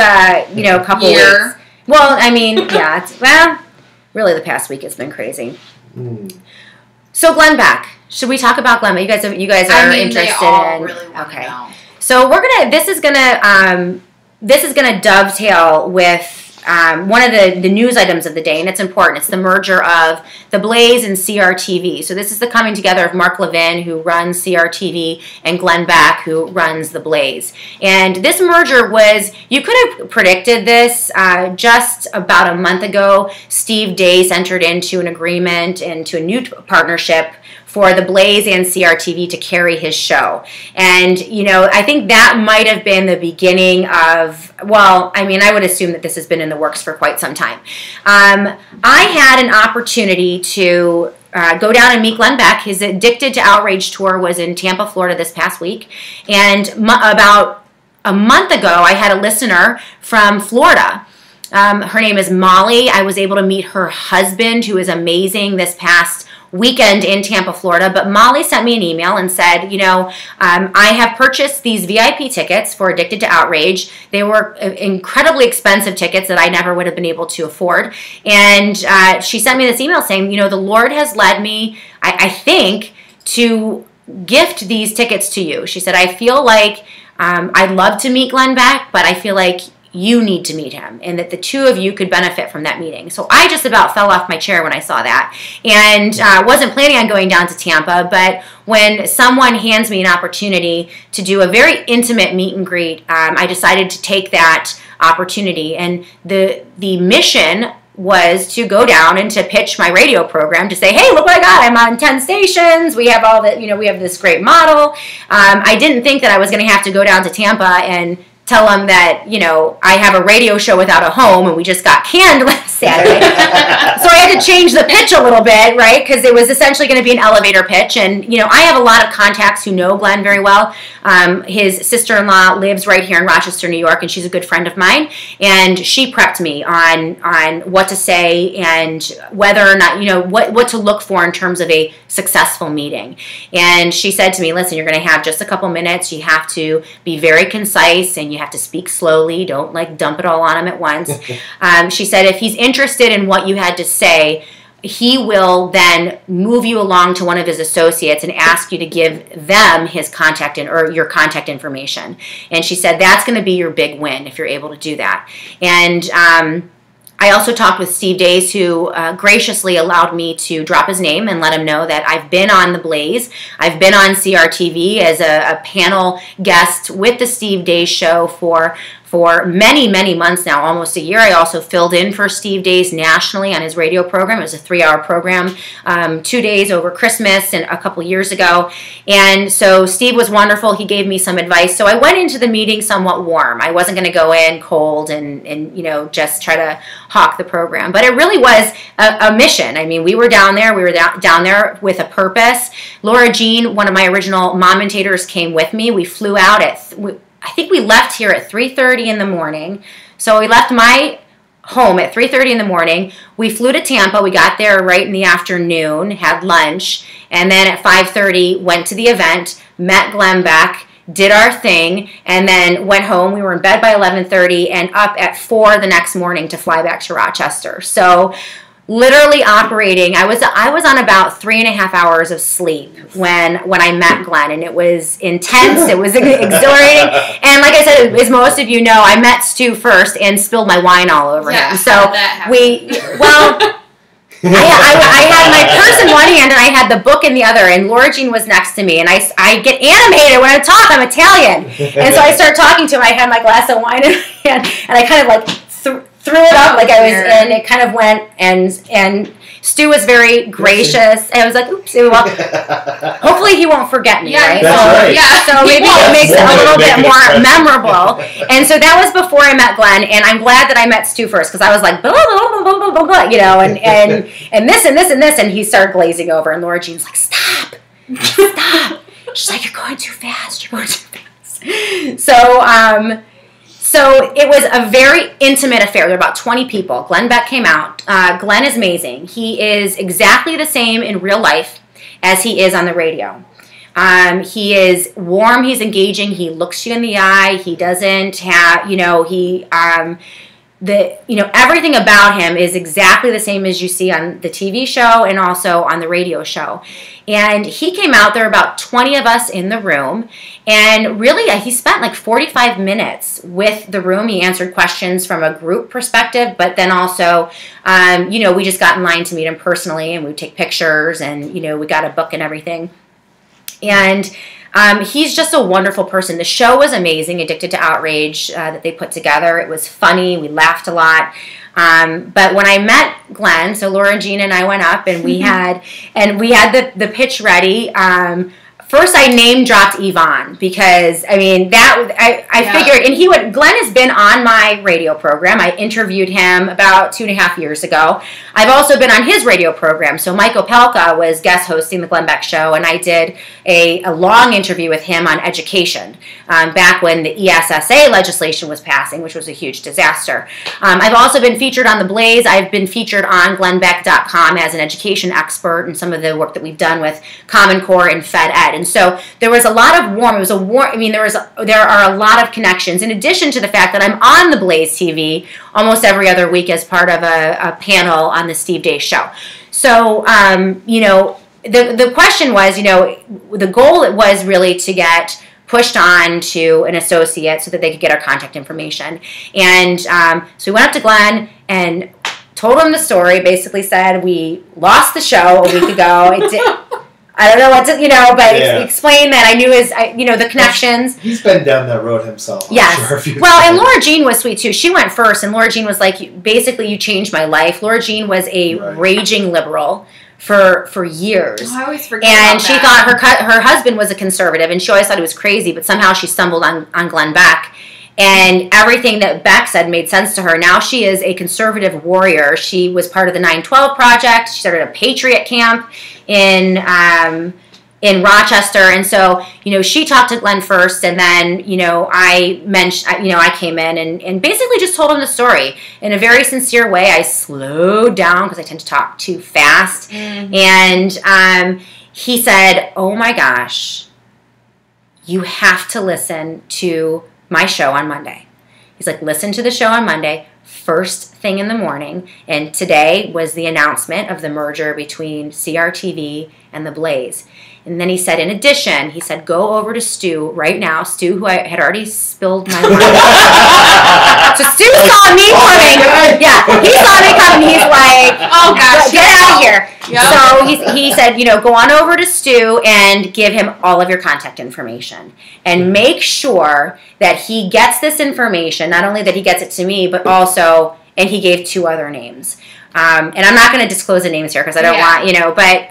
Speaker 1: couple weeks. Well, I mean, yeah. Really, the past week has been crazy. So Glenn Beck, should we talk about Glenn? You guys are interested
Speaker 2: they all really want to know.
Speaker 1: So this is gonna dovetail with one of the news items of the day, and it's important. It's the merger of The Blaze and CRTV. So this is the coming together of Mark Levin, who runs CRTV, and Glenn Beck, who runs The Blaze. And this merger you could have predicted this just about a month ago. Steve Dace entered into an agreement, into a new partnership for The Blaze and CRTV to carry his show. And, I think that might have been the beginning of, I would assume that this has been in the works for quite some time. I had an opportunity to go down and meet Glenn Beck. His Addicted to Outrage tour was in Tampa, Florida this past week. And about a month ago, I had a listener from Florida. Her name is Molly. I was able to meet her husband, who is amazing, this past weekend in Tampa, Florida. But Molly sent me an email and said, I have purchased these VIP tickets for Addicted to Outrage. They were incredibly expensive tickets that I never would have been able to afford. And she sent me this email saying, the Lord has led me, I think, to gift these tickets to you. She said, I feel like I'd love to meet Glenn Beck, but I feel like you need to meet him, and that the two of you could benefit from that meeting. So I just about fell off my chair when I saw that, and wasn't planning on going down to Tampa, but when someone hands me an opportunity to do a very intimate meet and greet, I decided to take that opportunity. And the mission was to go down and to pitch my radio program, to say, hey, look what I got. I'm on 10 stations. We have all that, we have this great model. I didn't think that I was going to have to go down to Tampa and tell them that, I have a radio show without a home and we just got canned last Saturday. So I had to change the pitch a little bit, right? Because it was essentially going to be an elevator pitch. And, I have a lot of contacts who know Glenn very well. His sister-in-law lives right here in Rochester, New York, and she's a good friend of mine. And she prepped me on what to say and whether or not, what to look for in terms of a successful meeting. And she said to me, listen, you're going to have just a couple minutes. You have to be very concise, and you have to speak slowly. Don't dump it all on him at once. She said if he's interested in what you had to say, he will then move you along to one of his associates and ask you to give them his contact or your contact information. And she said that's going to be your big win if you're able to do that. And I also talked with Steve Dace, who graciously allowed me to drop his name and let him know that I've been on The Blaze. I've been on CRTV as a panel guest with the Steve Dace Show for many, many months now, almost a year. I also filled in for Steve Dace nationally on his radio program. It was a 3-hour program, 2 days over Christmas and a couple years ago. And so Steve was wonderful. He gave me some advice. So I went into the meeting somewhat warm. I wasn't going to go in cold and just try to hawk the program. But it really was a mission. I mean, we were down there. We were down there with a purpose. Laura Jean, one of my original momentators, came with me. We flew out I think we left here at 3:30 in the morning. So we left my home at 3:30 in the morning. We flew to Tampa. We got there right in the afternoon, had lunch, and then at 5:30 went to the event, met Glenn Beck, did our thing, and then went home. We were in bed by 11:30 and up at 4 the next morning to fly back to Rochester. So literally operating, I was on about 3.5 hours of sleep when I met Glenn, and it was intense. It was exhilarating, and like I said, as most of you know, I met Stu first and spilled my wine all over him. So I had my purse in one hand and I had the book in the other, and Laura Jean was next to me, and I get animated when I talk. I'm Italian, and so I start talking to him. I had my glass of wine in my hand, and I kind of threw it up like I was, and it kind of went, and Stu was very gracious. And I was like, oops, well, hopefully he won't forget me, right?
Speaker 3: That's right.
Speaker 1: Yeah, so maybe it makes it a little bit more memorable. And so that was before I met Glenn, and I'm glad that I met Stu first, because I was like, blah, blah, blah, blah, blah, blah, you know, and this and this and this, and he started glazing over, and Laura Jean's like, stop. She's like, you're going too fast. You're going too fast. So it was a very intimate affair. There were about 20 people. Glenn Beck came out. Glenn is amazing. He is exactly the same in real life as he is on the radio. He is warm. He's engaging. He looks you in the eye. He doesn't have, everything about him is exactly the same as you see on the TV show and also on the radio show. And he came out, there were about 20 of us in the room, and really he spent like 45 minutes with the room. He answered questions from a group perspective, but then also, we just got in line to meet him personally, and we would take pictures, and, we got a book and everything. And he's just a wonderful person. The show was amazing, Addicted to Outrage, that they put together. It was funny. We laughed a lot. But when I met Glenn, so Laura Jean and I went up, and we had the pitch ready. First, I name dropped Yvonne because I figured, and Glenn has been on my radio program. I interviewed him about 2.5 years ago. I've also been on his radio program. So Mike Opelka was guest hosting the Glenn Beck Show, and I did a long interview with him on education back when the ESSA legislation was passing, which was a huge disaster. I've also been featured on The Blaze. I've been featured on GlennBeck.com as an education expert and some of the work that we've done with Common Core and Fed Ed. And so there was a lot of there are a lot of connections, in addition to the fact that I'm on the Blaze TV almost every other week as part of a panel on the Steve Day Show. So, the question was, the goal was really to get pushed on to an associate so that they could get our contact information. And so we went up to Glenn and told him the story, basically said, we lost the show a week ago. I don't know what to, but explain that I knew the connections. He's been down that road himself. Yes. And Laura Jean was sweet too. She went first, and Laura Jean was like, basically, you changed my life. Laura Jean was a raging liberal for years. Oh, I always forget about that. And she thought her husband was a conservative, and she always thought he was crazy, but somehow she stumbled on Glenn Beck. And everything that Beck said made sense to her. Now she is a conservative warrior. She was part of the 9/12 Project. She started a Patriot camp in Rochester, and so she talked to Glenn first, and then I came in and basically just told him the story in a very sincere way. I slowed down because I tend to talk too fast, and he said, "Oh my gosh, you have to listen to my show on Monday." He's like, listen to the show on Monday, first thing in the morning. And today was the announcement of the merger between CRTV and The Blaze. And then he said, in addition, go over to Stu right now. Stu, who I had already spilled my wine. So Stu saw me coming. Yeah, he saw me coming. He's like, oh gosh, get out of here. Yep. So he said, go on over to Stu and give him all of your contact information. And make sure that he gets this information, not only that he gets it to me, but also, and he gave 2 other names. And I'm not going to disclose the names here because I don't want, but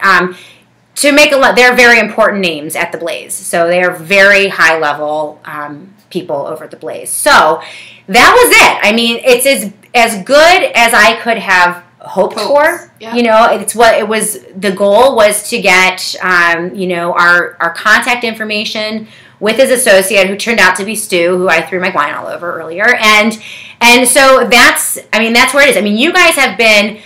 Speaker 1: to make they're very important names at The Blaze. So they are very high level people over at The Blaze. So that was it. I mean, it's as good as I could have hoped for. Yep. It's what it was. The goal was to get, our contact information with his associate, who turned out to be Stu, who I threw my wine all over earlier. And so that's where it is. I mean, you guys have been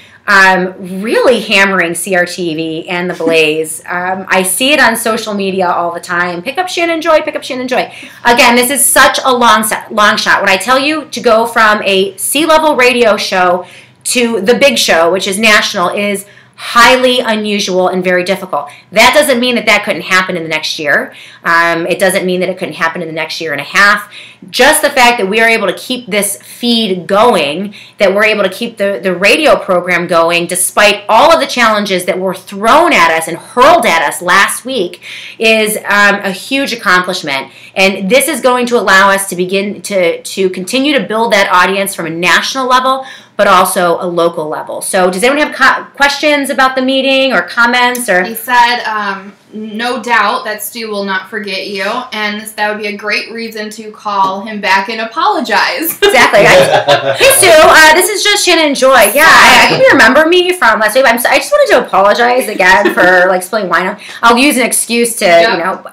Speaker 1: really hammering CRTV and The Blaze. I see it on social media all the time. Pick up Shannon Joy, pick up Shannon Joy. Again, this is such a long shot. When I tell you to go from a C-level radio show to the big show, which is national, is highly unusual and very difficult. That doesn't mean that couldn't happen in the next year. It doesn't mean that it couldn't happen in the next year and a half. Just the fact that we are able to keep this feed going, that we're able to keep the radio program going despite all of the challenges that were thrown at us and hurled at us last week is a huge accomplishment. And this is going to allow us to begin to continue to build that audience from a national level, but also a local level. So does anyone have questions about the meeting or comments? Or
Speaker 2: he said, no doubt that Stu will not forget you, and that would be a great reason to call him back and apologize.
Speaker 1: Exactly. Hey, Stu, this is just Shannon and Joy. Yeah, I hope you remember me from last week. I just wanted to apologize again for spilling wine. I'll use an excuse to,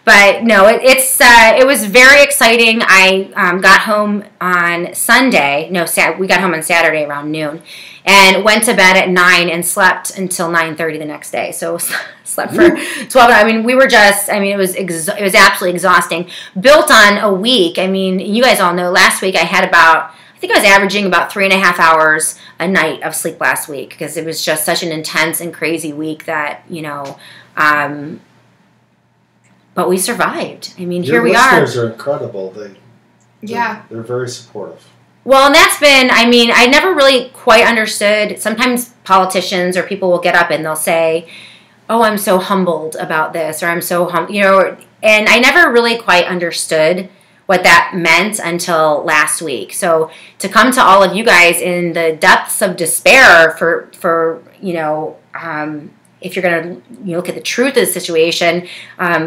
Speaker 1: but no, it was very exciting. I got home on Sunday. No, we got home on Saturday around noon, and went to bed at 9 and slept until 9:30 the next day. So slept for 12 hours. I mean, it was absolutely exhausting. Built on a week. I mean, you guys all know last week I think I was averaging about 3.5 hours a night of sleep last week because it was just such an intense and crazy week that, but we survived. I mean, here we are.
Speaker 3: Your listeners are incredible. They're very supportive.
Speaker 1: Well, and that's been, I never really quite understood. Sometimes politicians or people will get up and they'll say, oh, I'm so humbled about this, or I'm so and I never really quite understood what that meant until last week. So to come to all of you guys in the depths of despair for if you're going to look at the truth of the situation,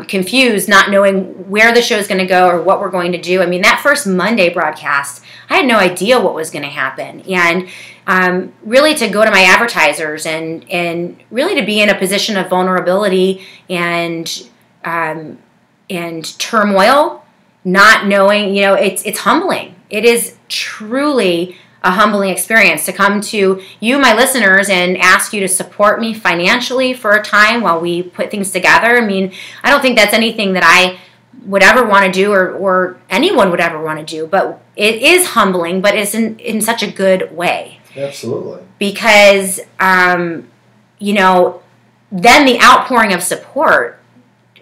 Speaker 1: confused, not knowing where the show is going to go or what we're going to do. I mean, that first Monday broadcast, I had no idea what was going to happen. And really to go to my advertisers and really to be in a position of vulnerability and turmoil, not knowing, it's humbling. It is truly a humbling experience to come to you, my listeners, and ask you to support me financially for a time while we put things together. I mean, I don't think that's anything that I would ever want to do or anyone would ever want to do, but it is humbling, but it's in such a good way.
Speaker 3: Absolutely.
Speaker 1: Because, then the outpouring of support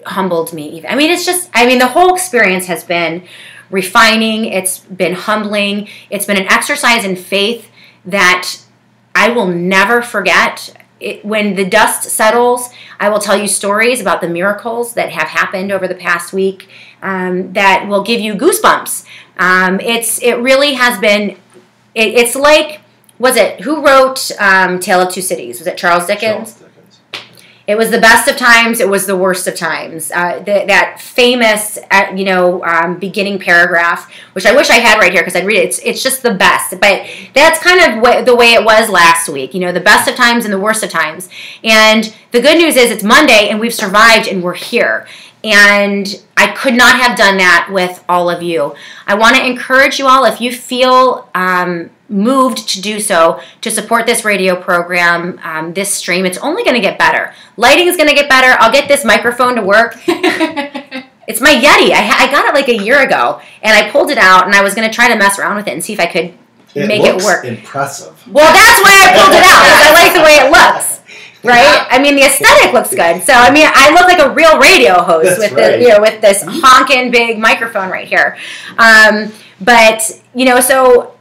Speaker 1: humbled me even. I mean, the whole experience has been refining, it's been humbling, it's been an exercise in faith that I will never forget. When the dust settles, I will tell you stories about the miracles that have happened over the past week that will give you goosebumps. It really has been, it's like, who wrote Tale of Two Cities? Was it Charles Dickens? It was the best of times. It was the worst of times. That famous, beginning paragraph, which I wish I had right here because I'd read it. It's just the best. But that's kind of the way it was last week. The best of times and the worst of times. And the good news is it's Monday and we've survived and we're here. And I could not have done that with all of you. I want to encourage you all, if you feel moved to do so, to support this radio program, this stream. It's only going to get better. Lighting is going to get better. I'll get this microphone to work. It's my Yeti. I got it like a year ago, and I pulled it out, and I was going to try to mess around with it and see if I could make it work.
Speaker 3: Impressive.
Speaker 1: Well, that's why I pulled it out, because I like the way it looks. Right? Yeah. I mean, the aesthetic looks good. So, I look like a real radio host with with this honking big microphone right here. So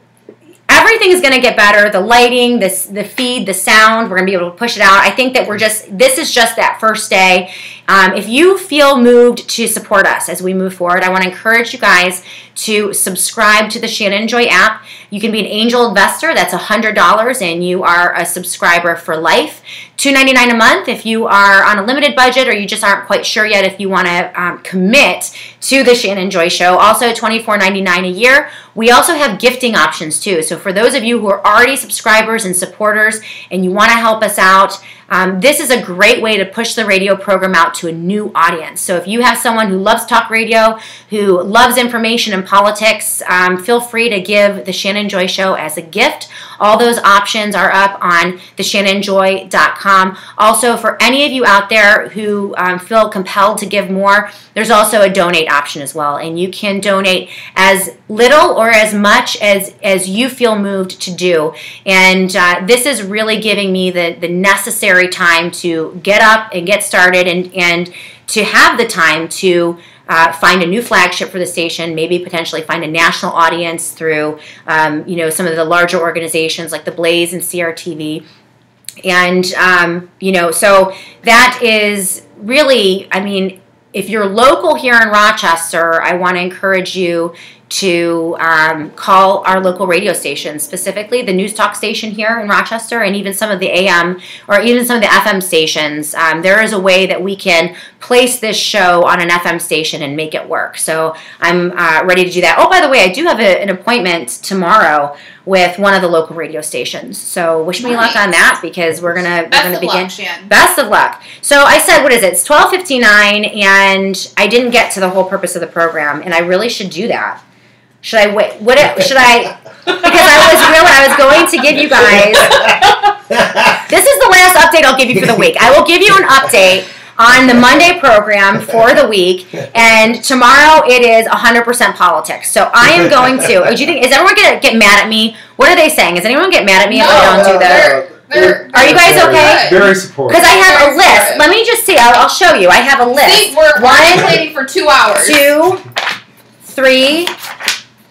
Speaker 1: everything is going to get better. The lighting, the feed, the sound, we're going to be able to push it out. I think that this is just that first day. If you feel moved to support us as we move forward, I want to encourage you guys to subscribe to the Shannon Joy app. You can be an angel investor. That's $100, and you are a subscriber for life. $2.99 a month if you are on a limited budget or you just aren't quite sure yet if you want to commit to the Shannon Joy Show. Also, $24.99 a year. We also have gifting options too. So for those of you who are already subscribers and supporters and you want to help us out, this is a great way to push the radio program out to a new audience. So if you have someone who loves talk radio, who loves information and politics, feel free to give the Shannon Joy Show as a gift. All those options are up on theshannonjoy.com. Also, for any of you out there who feel compelled to give more, there's also a donate option as well, and you can donate as little or as much as you feel moved to do. And this is really giving me the necessary time to get up and get started, and to have the time to find a new flagship for the station, maybe potentially find a national audience through some of the larger organizations like the Blaze and CRTV. And so that is really, I mean, if you're local here in Rochester, I want to encourage you to call our local radio station, specifically the News Talk station here in Rochester, and even some of the AM or even some of the FM stations. There is a way that we can place this show on an FM station and make it work. So I'm ready to do that. Oh, by the way, I do have an appointment tomorrow with one of the local radio stations. So wish me luck on that, because we're gonna begin. Best of luck. So I said, what is it? It's 12:59, and I didn't get to the whole purpose of the program, and I really should do that. Should I wait? Should I? Because I was going to give you guys. This is the last update I'll give you for the week. I will give you an update on the Monday program for the week, and tomorrow it is 100% politics. So I am going to. Do you think, is everyone going to get mad at me? What are they saying? Is anyone get mad at me if I don't do that? Are you guys okay?
Speaker 3: Very supportive.
Speaker 1: Because I have a list. Let me just see. I'll show you. I have a list.
Speaker 2: See, we're waiting for 2 hours.
Speaker 1: 2, 3,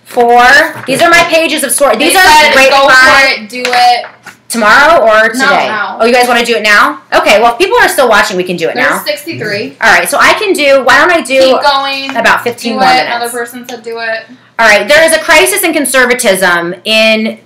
Speaker 1: 4. These are my pages of stories. These are great.
Speaker 2: Go for it. Do it.
Speaker 1: Tomorrow or today?
Speaker 2: No.
Speaker 1: Oh, you guys want to do it now? Okay, well, if people are still watching, we can do it now.
Speaker 2: There's 63.
Speaker 1: All right, so I can do, why don't I do
Speaker 2: Keep going.
Speaker 1: About 15 more
Speaker 2: minutes.
Speaker 1: minutes.
Speaker 2: Another person said do it.
Speaker 1: All right, there is a crisis in conservatism in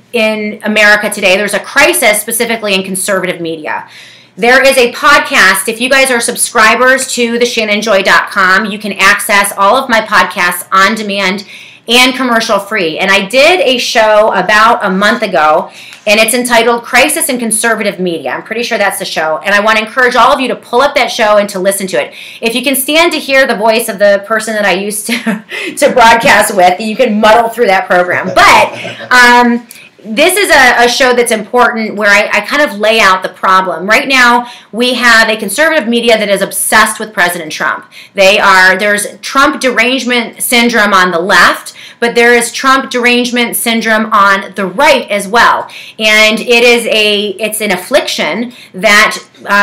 Speaker 1: America today. There's a crisis specifically in conservative media. There is a podcast. If you guys are subscribers to theshannonjoy.com, you can access all of my podcasts on demand and commercial free. And I did a show about a month ago, and it's entitled Crisis in Conservative Media. I'm pretty sure that's the show. And I want to encourage all of you to pull up that show and to listen to it. If you can stand to hear the voice of the person that I used to broadcast with, you can muddle through that program. But this is a show that's important, where I kind of lay out the problem. Right now, we have a conservative media that is obsessed with President Trump. There's Trump derangement syndrome on the left, but there is Trump derangement syndrome on the right as well. And it's an affliction that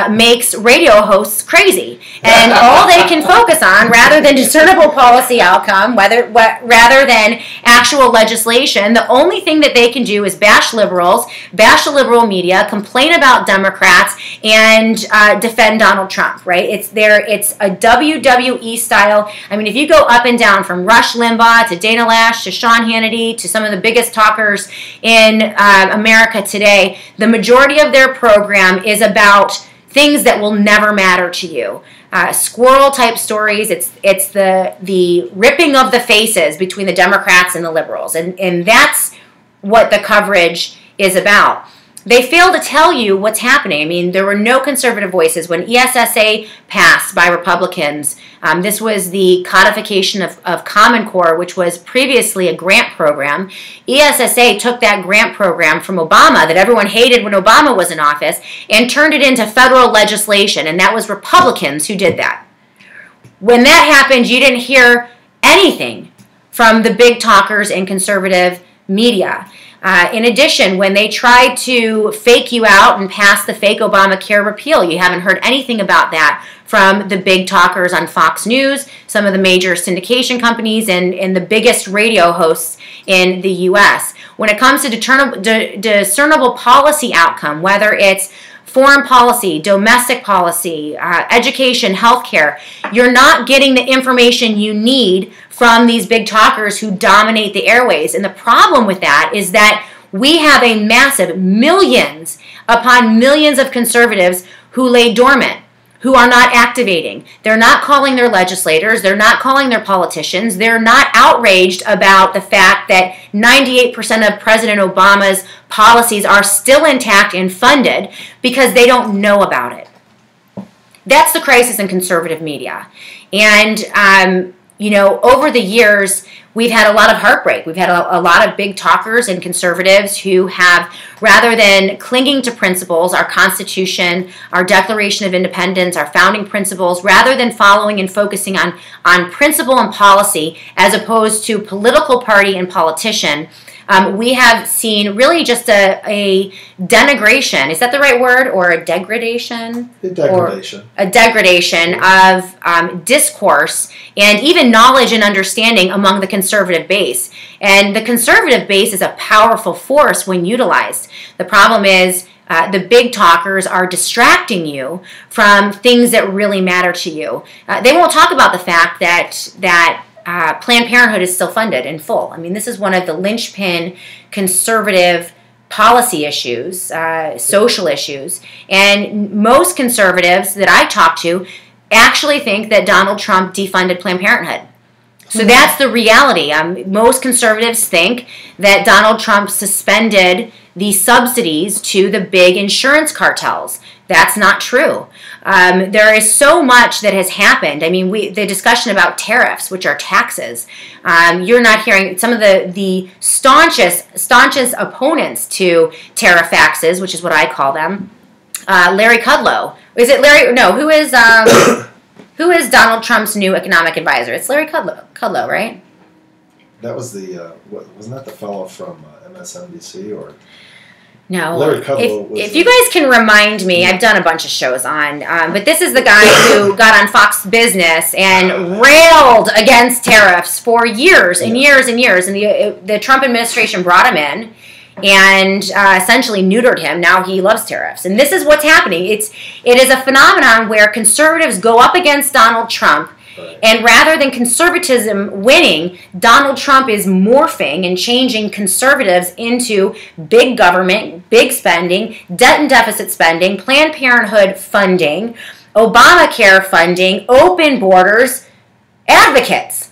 Speaker 1: makes radio hosts crazy. And all they can focus on, rather than discernible policy outcome, rather than actual legislation, the only thing that they can do is bash liberals, bash the liberal media, complain about Democrats, and defend Donald Trump, right? It's a WWE style. I mean, if you go up and down from Rush Limbaugh to Dana Lash to Sean Hannity to some of the biggest talkers in America today, the majority of their program is about things that will never matter to you. Squirrel type stories. It's the ripping of the faces between the Democrats and the liberals, and that's what the coverage is about. They fail to tell you what's happening. I mean, there were no conservative voices when ESSA passed by Republicans. This was the codification of Common Core, which was previously a grant program. ESSA took that grant program from Obama that everyone hated when Obama was in office and turned it into federal legislation, and that was Republicans who did that. When that happened, you didn't hear anything from the big talkers in conservative media. In addition, when they tried to fake you out and pass the fake Obamacare repeal, you haven't heard anything about that from the big talkers on Fox News, some of the major syndication companies, and the biggest radio hosts in the U.S. When it comes to discernible policy outcome, whether it's foreign policy, domestic policy, education, healthcare, you're not getting the information you need from these big talkers who dominate the airways. And the problem with that is that we have a massive millions upon millions of conservatives who lay dormant, who are not activating. They're not calling their legislators. They're not calling their politicians. They're not outraged about the fact that 98% of President Obama's policies are still intact and funded because they don't know about it. That's the crisis in conservative media. And over the years, we've had a lot of heartbreak. We've had a lot of big talkers and conservatives who have, rather than clinging to principles, our Constitution, our Declaration of Independence, our founding principles, rather than following and focusing on principle and policy as opposed to political party and politician, we have seen really just a denigration. Is that the right word? Or a degradation?
Speaker 3: A degradation.
Speaker 1: Or a degradation of discourse and even knowledge and understanding among the conservative base. And the conservative base is a powerful force when utilized. The problem is the big talkers are distracting you from things that really matter to you. They won't talk about the fact that Planned Parenthood is still funded in full. I mean, this is one of the linchpin conservative policy issues, social issues. And most conservatives that I talk to actually think that Donald Trump defunded Planned Parenthood. So that's the reality. Most conservatives think that Donald Trump suspended the subsidies to the big insurance cartels. That's not true. There is so much that has happened. I mean, the discussion about tariffs, which are taxes, you're not hearing some of the staunchest opponents to tariff taxes, which is what I call them. Larry Kudlow. Is it Larry? No, who is Donald Trump's new economic advisor? It's Larry Kudlow, right?
Speaker 3: That was wasn't that the fellow from MSNBC or?
Speaker 1: No.
Speaker 3: Larry Kudlow
Speaker 1: if you guys can remind me, I've done a bunch of shows on, but this is the guy who got on Fox Business and railed against tariffs for years and years and years, and the Trump administration brought him in and essentially neutered him. Now he loves tariffs, and this is what's happening. It is a phenomenon where conservatives go up against Donald Trump. And rather than conservatism winning, Donald Trump is morphing and changing conservatives into big government, big spending, debt and deficit spending, Planned Parenthood funding, Obamacare funding, open borders, advocates.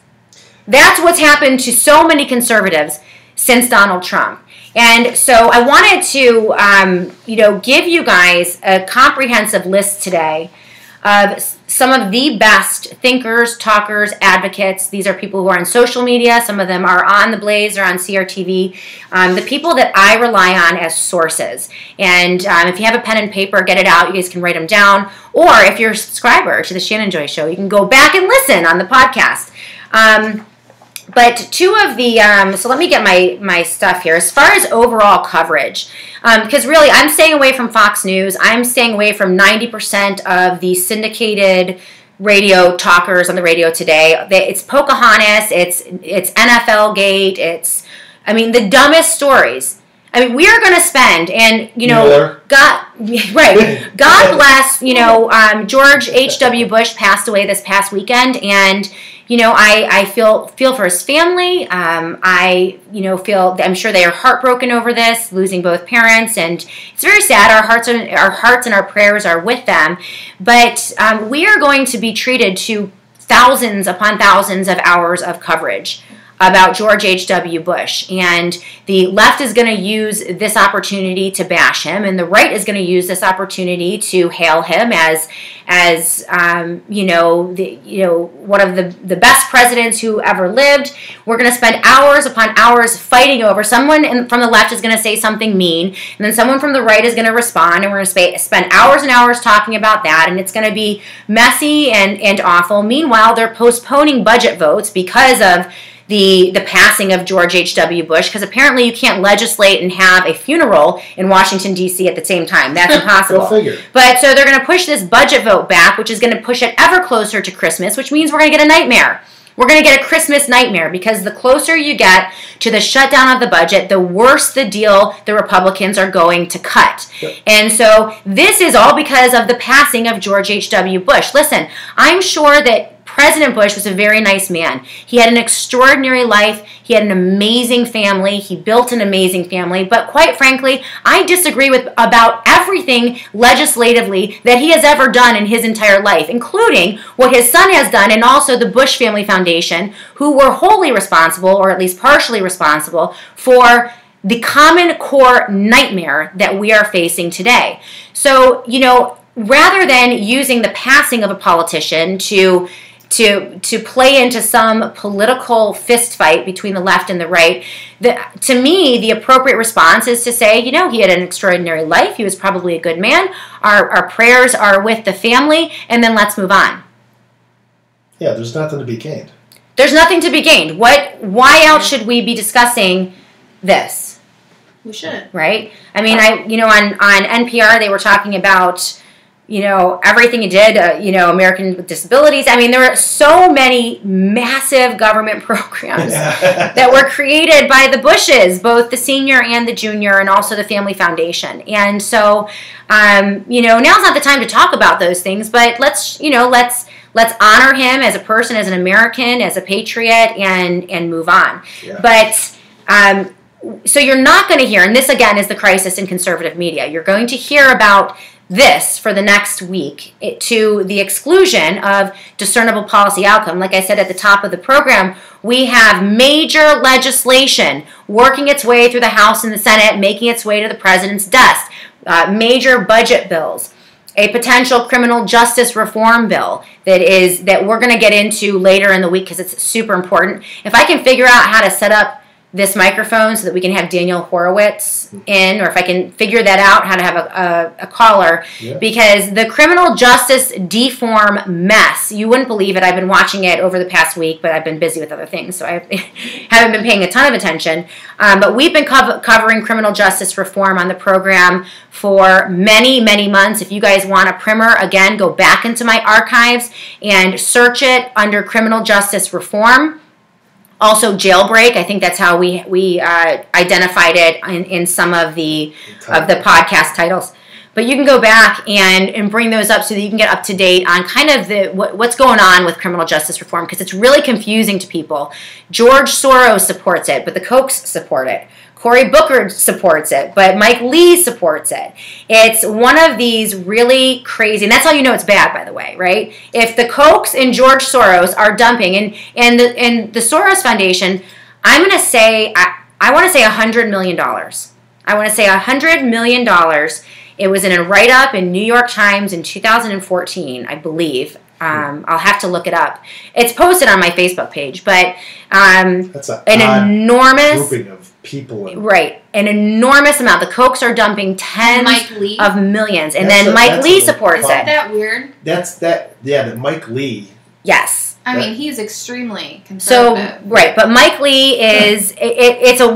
Speaker 1: That's what's happened to so many conservatives since Donald Trump. And so I wanted to, give you guys a comprehensive list today of some of the best thinkers, talkers, advocates. These are people who are on social media. Some of them are on The Blaze or on CRTV. The people that I rely on as sources. And if you have a pen and paper, get it out. You guys can write them down. Or if you're a subscriber to the Shannon Joy Show, you can go back and listen on the podcast. But two of the, so let me get my stuff here. As far as overall coverage, because really I'm staying away from Fox News. I'm staying away from 90% of the syndicated radio talkers on the radio today. It's Pocahontas, it's NFL Gate, it's the dumbest stories. We are going to spend, and, God bless, George H.W. Bush passed away this past weekend, and, I feel for his family. I'm sure they are heartbroken over this, losing both parents, and it's very sad. Our hearts and our prayers are with them, but we are going to be treated to thousands upon thousands of hours of coverage about George H.W. Bush, and the left is going to use this opportunity to bash him, and the right is going to use this opportunity to hail him as one of the best presidents who ever lived. We're going to spend hours upon hours fighting over. Someone from the left is going to say something mean, and then someone from the right is going to respond, and we're going to spend hours and hours talking about that, and it's going to be messy and awful. Meanwhile, they're postponing budget votes because of the passing of George H.W. Bush, because apparently you can't legislate and have a funeral in Washington, D.C. at the same time. That's impossible.
Speaker 3: Go figure.
Speaker 1: But so they're going to push this budget vote back, which is going to push it ever closer to Christmas, which means we're going to get a nightmare. We're going to get a Christmas nightmare, because the closer you get to the shutdown of the budget, the worse the deal the Republicans are going to cut. Yep. And so this is all because of the passing of George H.W. Bush. Listen, I'm sure that President Bush was a very nice man. He had an extraordinary life. He had an amazing family. He built an amazing family. But quite frankly, I disagree with about everything legislatively that he has ever done in his entire life, including what his son has done, and also the Bush Family Foundation, who were wholly responsible, or at least partially responsible, for the Common Core nightmare that we are facing today. So, rather than using the passing of a politician to to play into some political fist fight between the left and the right. To me, the appropriate response is to say, he had an extraordinary life. He was probably a good man. Our prayers are with the family, and then let's move on.
Speaker 3: Yeah, there's nothing to be gained.
Speaker 1: There's nothing to be gained. Why else should we be discussing this?
Speaker 2: We should.
Speaker 1: Right? I mean, on NPR, they were talking about, everything he did, Americans with disabilities. I mean, there are so many massive government programs that were created by the Bushes, both the senior and the junior, and also the Family Foundation. And so, now's not the time to talk about those things, but let's honor him as a person, as an American, as a patriot, and move on. Yeah. But, so you're not going to hear, and this again is the crisis in conservative media, you're going to hear about this for the next week to the exclusion of discernible policy outcome. Like I said at the top of the program, we have major legislation working its way through the House and the Senate, making its way to the president's desk, major budget bills, a potential criminal justice reform bill that we're going to get into later in the week because it's super important. If I can figure out how to set up this microphone so that we can have Daniel Horowitz in, or if I can figure that out, how to have a caller, because the criminal justice deform mess, you wouldn't believe it. I've been watching it over the past week, but I've been busy with other things, so I haven't been paying a ton of attention. But we've been covering criminal justice reform on the program for many, many months. If you guys want a primer, again, go back into my archives and search it under criminal justice reform. Also, jailbreak. I think that's how we identified it in some of the podcast titles. But you can go back and bring those up so that you can get up to date on kind of what's going on with criminal justice reform, because it's really confusing to people. George Soros supports it, but the Kochs support it. Cory Booker supports it, but Mike Lee supports it. It's one of these really crazy, and that's how you know it's bad, by the way, right? If the Kochs and George Soros are dumping, and the Soros Foundation, I'm going to say, I want to say $100 million. I want to say $100 million. It was in a write-up in New York Times in 2014, I believe. I'll have to look it up. It's posted on my Facebook page, but
Speaker 3: that's
Speaker 1: an enormous
Speaker 3: grouping of people.
Speaker 1: Right, an enormous amount. The Kochs are dumping tens of millions, and then Mike Lee supports it.
Speaker 2: Isn't that weird?
Speaker 3: That Mike Lee.
Speaker 1: Yes.
Speaker 2: I mean, he's extremely conservative.
Speaker 1: So, right, but Mike Lee is, it's a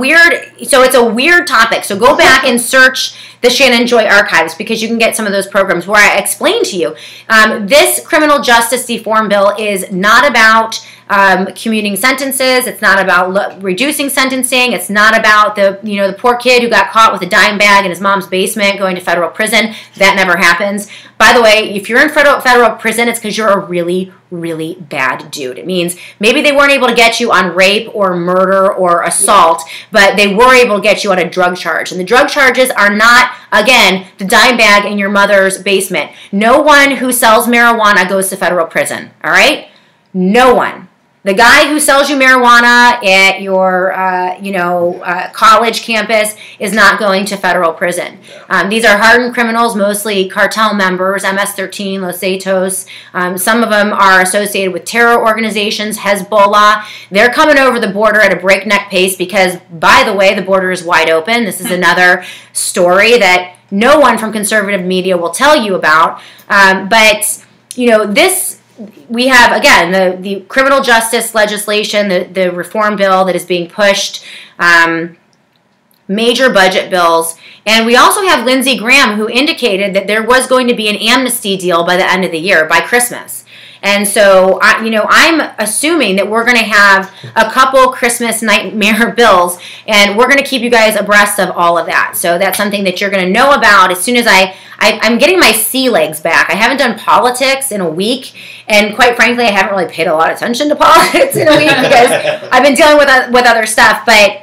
Speaker 1: weird topic. So go back and search the Shannon Joy archives, because you can get some of those programs where I explain to you. This criminal justice reform bill is not about commuting sentences. It's not about reducing sentencing. It's not about the poor kid who got caught with a dime bag in his mom's basement going to federal prison. That never happens. By the way, if you're in federal prison, it's because you're a really, really bad dude. It means maybe they weren't able to get you on rape or murder or assault, but they were able to get you on a drug charge. And the drug charges are not, again, the dime bag in your mother's basement. No one who sells marijuana goes to federal prison, all right? No one. The guy who sells you marijuana at your, college campus is not going to federal prison. These are hardened criminals, mostly cartel members, MS-13, Los Zetos. Some of them are associated with terror organizations, Hezbollah. They're coming over the border at a breakneck pace because, by the way, the border is wide open. This is another story that no one from conservative media will tell you about. We have, again, the criminal justice legislation, the reform bill that is being pushed, major budget bills, and we also have Lindsey Graham, who indicated that there was going to be an amnesty deal by the end of the year, by Christmas. And so, I'm assuming that we're going to have a couple Christmas nightmare bills, and we're going to keep you guys abreast of all of that. So that's something that you're going to know about as soon as I'm getting my sea legs back. I haven't done politics in a week, and quite frankly, I haven't really paid a lot of attention to politics in a week because I've been dealing with other stuff. But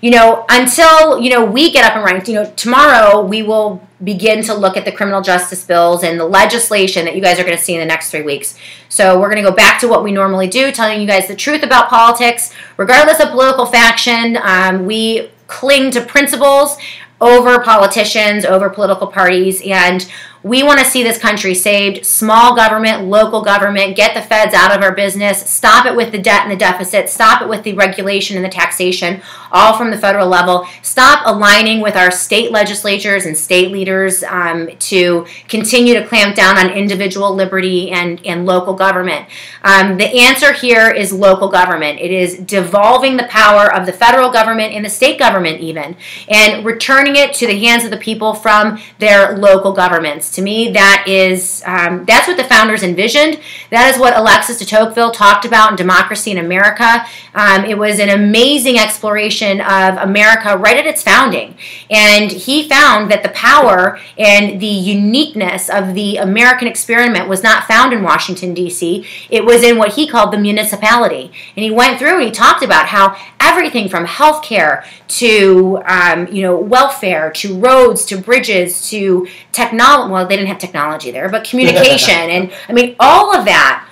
Speaker 1: until we get up and running, tomorrow we will begin to look at the criminal justice bills and the legislation that you guys are going to see in the next 3 weeks. So we're going to go back to what we normally do, telling you guys the truth about politics, regardless of political faction. We cling to principles over politicians, over political parties, and We want to see this country saved. Small government, local government, get the feds out of our business, stop it with the debt and the deficit, stop it with the regulation and the taxation, all from the federal level. Stop aligning with our state legislatures and state leaders to continue to clamp down on individual liberty and local government. The answer here is local government. It is devolving the power of the federal government and the state government even, and returning it to the hands of the people from their local governments. To me, that is that's what the founders envisioned. That is what Alexis de Tocqueville talked about in Democracy in America. It was an amazing exploration of America right at its founding. And he found that the power and the uniqueness of the American experiment was not found in Washington, D.C. It was in what he called the municipality. And he went through and he talked about how everything from health care to welfare, to roads, to bridges, to technology. Well, they didn't have technology there, but communication. And I mean, all of that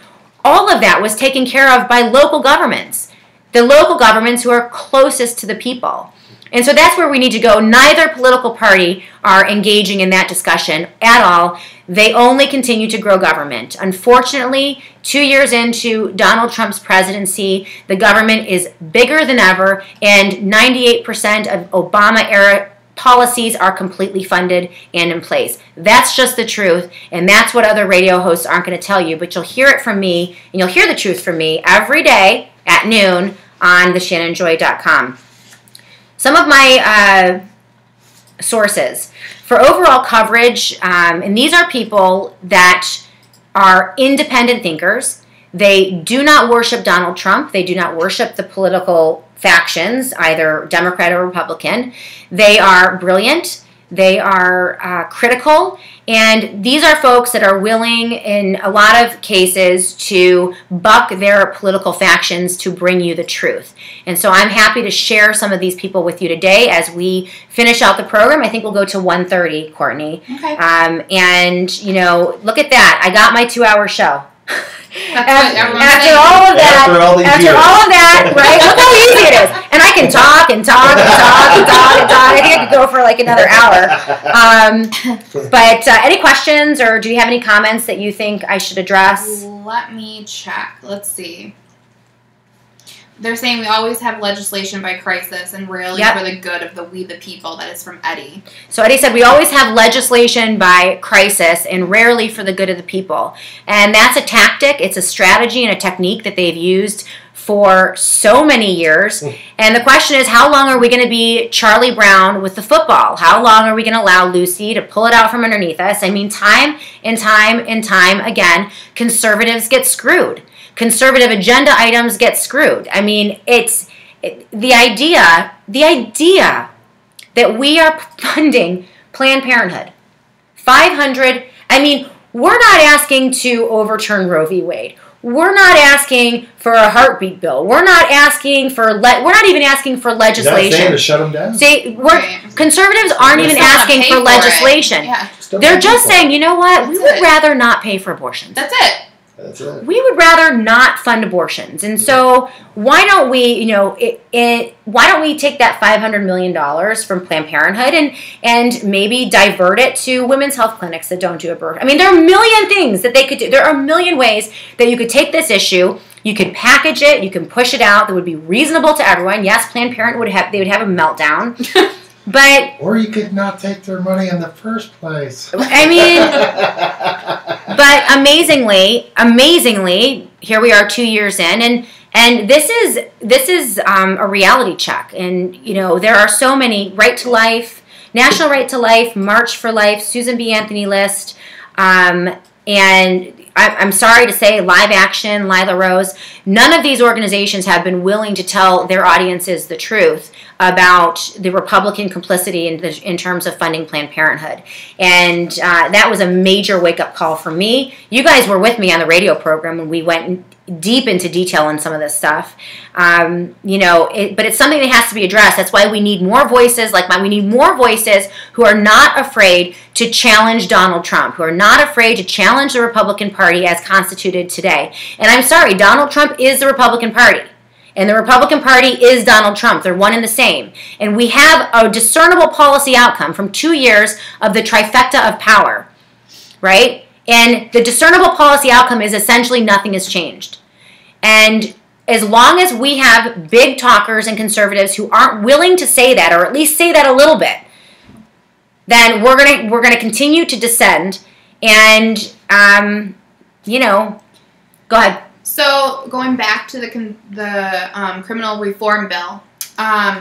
Speaker 1: was taken care of by local governments. The local governments who are closest to the people. And so that's where we need to go. Neither political party are engaging in that discussion at all. They only continue to grow government. Unfortunately, 2 years into Donald Trump's presidency, the government is bigger than ever, and 98% of Obama-era policies are completely funded and in place. That's just the truth, and that's what other radio hosts aren't going to tell you, but you'll hear it from me, and you'll hear the truth from me every day at noon on theshannonjoy.com. Some of my sources for overall coverage, and these are people that are independent thinkers. They do not worship Donald Trump. They do not worship the political factions, either Democrat or Republican. They are brilliant. They are critical, and these are folks that are willing in a lot of cases to buck their political factions to bring you the truth. And so I'm happy to share some of these people with you today as we finish out the program. I think we'll go to 1:30, Courtney.
Speaker 2: Okay.
Speaker 1: And, look at that. I got my 2-hour show.
Speaker 2: After
Speaker 1: all of that, right? Look how easy it is. And I can talk and talk and talk and talk and talk. I think I could go for like another hour. But any questions, or do you have any comments that you think I should address?
Speaker 2: Let me check. Let's see. They're saying we always have legislation by crisis and rarely for the good of we the people. That is from Eddie.
Speaker 1: So Eddie said we always have legislation by crisis and rarely for the good of the people. And that's a tactic, it's a strategy and a technique that they've used for so many years. And the question is, how long are we going to be Charlie Brown with the football? How long are we going to allow Lucy to pull it out from underneath us? I mean, time and time and time again, conservatives get screwed. Conservative agenda items get screwed. I mean, the idea that we are funding Planned Parenthood. 500, I mean, we're not asking to overturn Roe v. Wade. We're not asking for a heartbeat bill. We're not asking for, we're not even asking for legislation.
Speaker 3: You're not saying to shut them down?
Speaker 1: See, conservatives aren't even asking for legislation. Yeah. They're just saying, you know what, we would rather not pay for abortions.
Speaker 2: That's it.
Speaker 3: That's it.
Speaker 1: We would rather not fund abortions, and so why don't we, why don't we take that $500 million from Planned Parenthood and maybe divert it to women's health clinics that don't do abortion? I mean, there are a million things that they could do. There are a million ways that you could take this issue. You could package it. You can push it out. That would be reasonable to everyone. Yes, Planned Parenthood would have a meltdown.
Speaker 3: Or you could not take their money in the first place.
Speaker 1: I mean, but amazingly, here we are 2 years in, and this is a reality check. And there are so many: Right to Life, National Right to Life, March for Life, Susan B. Anthony List, and I'm sorry to say, Live Action, Lila Rose. None of these organizations have been willing to tell their audiences the truth about the Republican complicity in terms of funding Planned Parenthood. And that was a major wake-up call for me. You guys were with me on the radio program when we went deep into detail on some of this stuff. But it's something that has to be addressed. That's why we need more voices we need more voices who are not afraid to challenge Donald Trump, who are not afraid to challenge the Republican Party as constituted today. And I'm sorry, Donald Trump is the Republican Party. And the Republican Party is Donald Trump. They're one and the same. And we have a discernible policy outcome from 2 years of the trifecta of power. right? And the discernible policy outcome is essentially nothing has changed. And as long as we have big talkers and conservatives who aren't willing to say that, or at least say that a little bit, then we're gonna continue to descend. And go ahead.
Speaker 2: So going back to the criminal reform bill,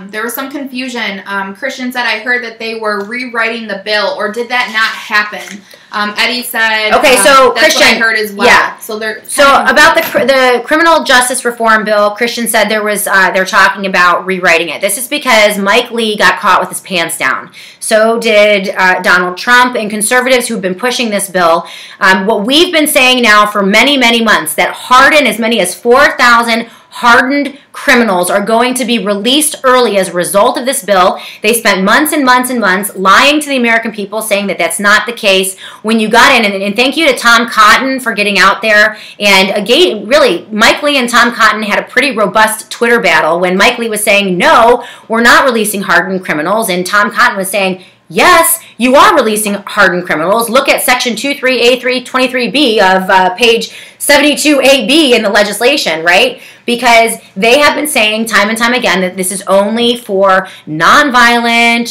Speaker 2: there was some confusion. Christian said, I heard that they were rewriting the bill, or did that not happen? Eddie said,
Speaker 1: okay, so
Speaker 2: that's
Speaker 1: Christian,
Speaker 2: what I heard as well.
Speaker 1: Yeah.
Speaker 2: So
Speaker 1: about the criminal justice reform bill, Christian said they're talking about rewriting it. This is because Mike Lee got caught with his pants down. So did Donald Trump and conservatives who've been pushing this bill. What we've been saying now for many, many months, that as many as 4,000 hardened criminals are going to be released early as a result of this bill. They spent months and months and months lying to the American people, saying that that's not the case. When you got in, and thank you to Tom Cotton for getting out there. And again, really, Mike Lee and Tom Cotton had a pretty robust Twitter battle when Mike Lee was saying, no, we're not releasing hardened criminals. And Tom Cotton was saying, yes, you are releasing hardened criminals. Look at Section 23A3 23B of page 72AB in the legislation, right? Because they have been saying time and time again that this is only for nonviolent,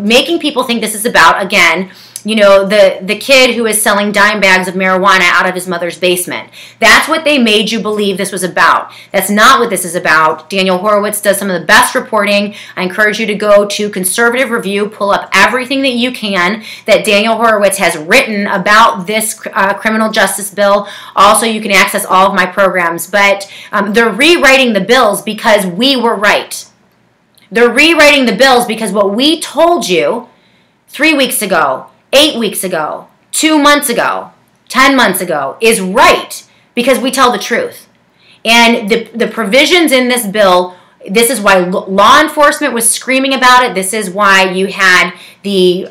Speaker 1: making people think this is about, again, the kid who is selling dime bags of marijuana out of his mother's basement. That's what they made you believe this was about. That's not what this is about. Daniel Horowitz does some of the best reporting. I encourage you to go to Conservative Review, pull up everything that you can that Daniel Horowitz has written about this criminal justice bill. Also, you can access all of my programs. But they're rewriting the bills because we were right. They're rewriting the bills because what we told you 3 weeks ago, 8 weeks ago, 2 months ago, 10 months ago is right because we tell the truth. And the provisions in this bill, this is why law enforcement was screaming about it. This is why you had the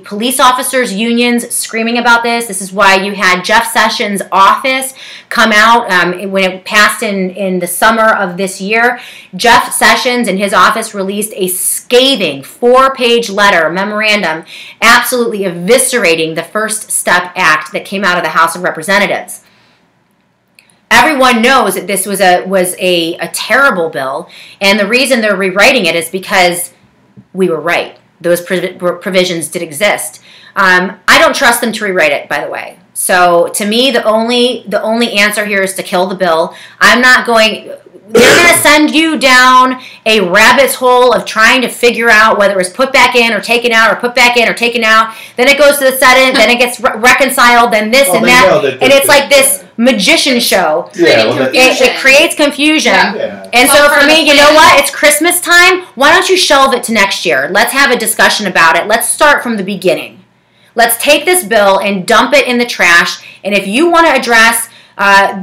Speaker 1: police officers' unions screaming about this. This is why you had Jeff Sessions' office come out when it passed in the summer of this year. Jeff Sessions and his office released a scathing 4-page letter, memorandum, absolutely eviscerating the First Step Act that came out of the House of Representatives. Everyone knows that this was a terrible bill, and the reason they're rewriting it is because we were right. Those provisions did exist. I don't trust them to rewrite it, by the way. So to me, the only answer here is to kill the bill. I'm not going. They're going to send you down a rabbit's hole of trying to figure out whether it was put back in or taken out, or put back in or taken out. Then it goes to the Senate, then it gets reconciled, then this and that. And it's like this magician show. It creates confusion. Yeah. And so for me, you know what? It's Christmas time. Why don't you shelve it to next year? Let's have a discussion about it. Let's start from the beginning. Let's take this bill and dump it in the trash. And if you want to address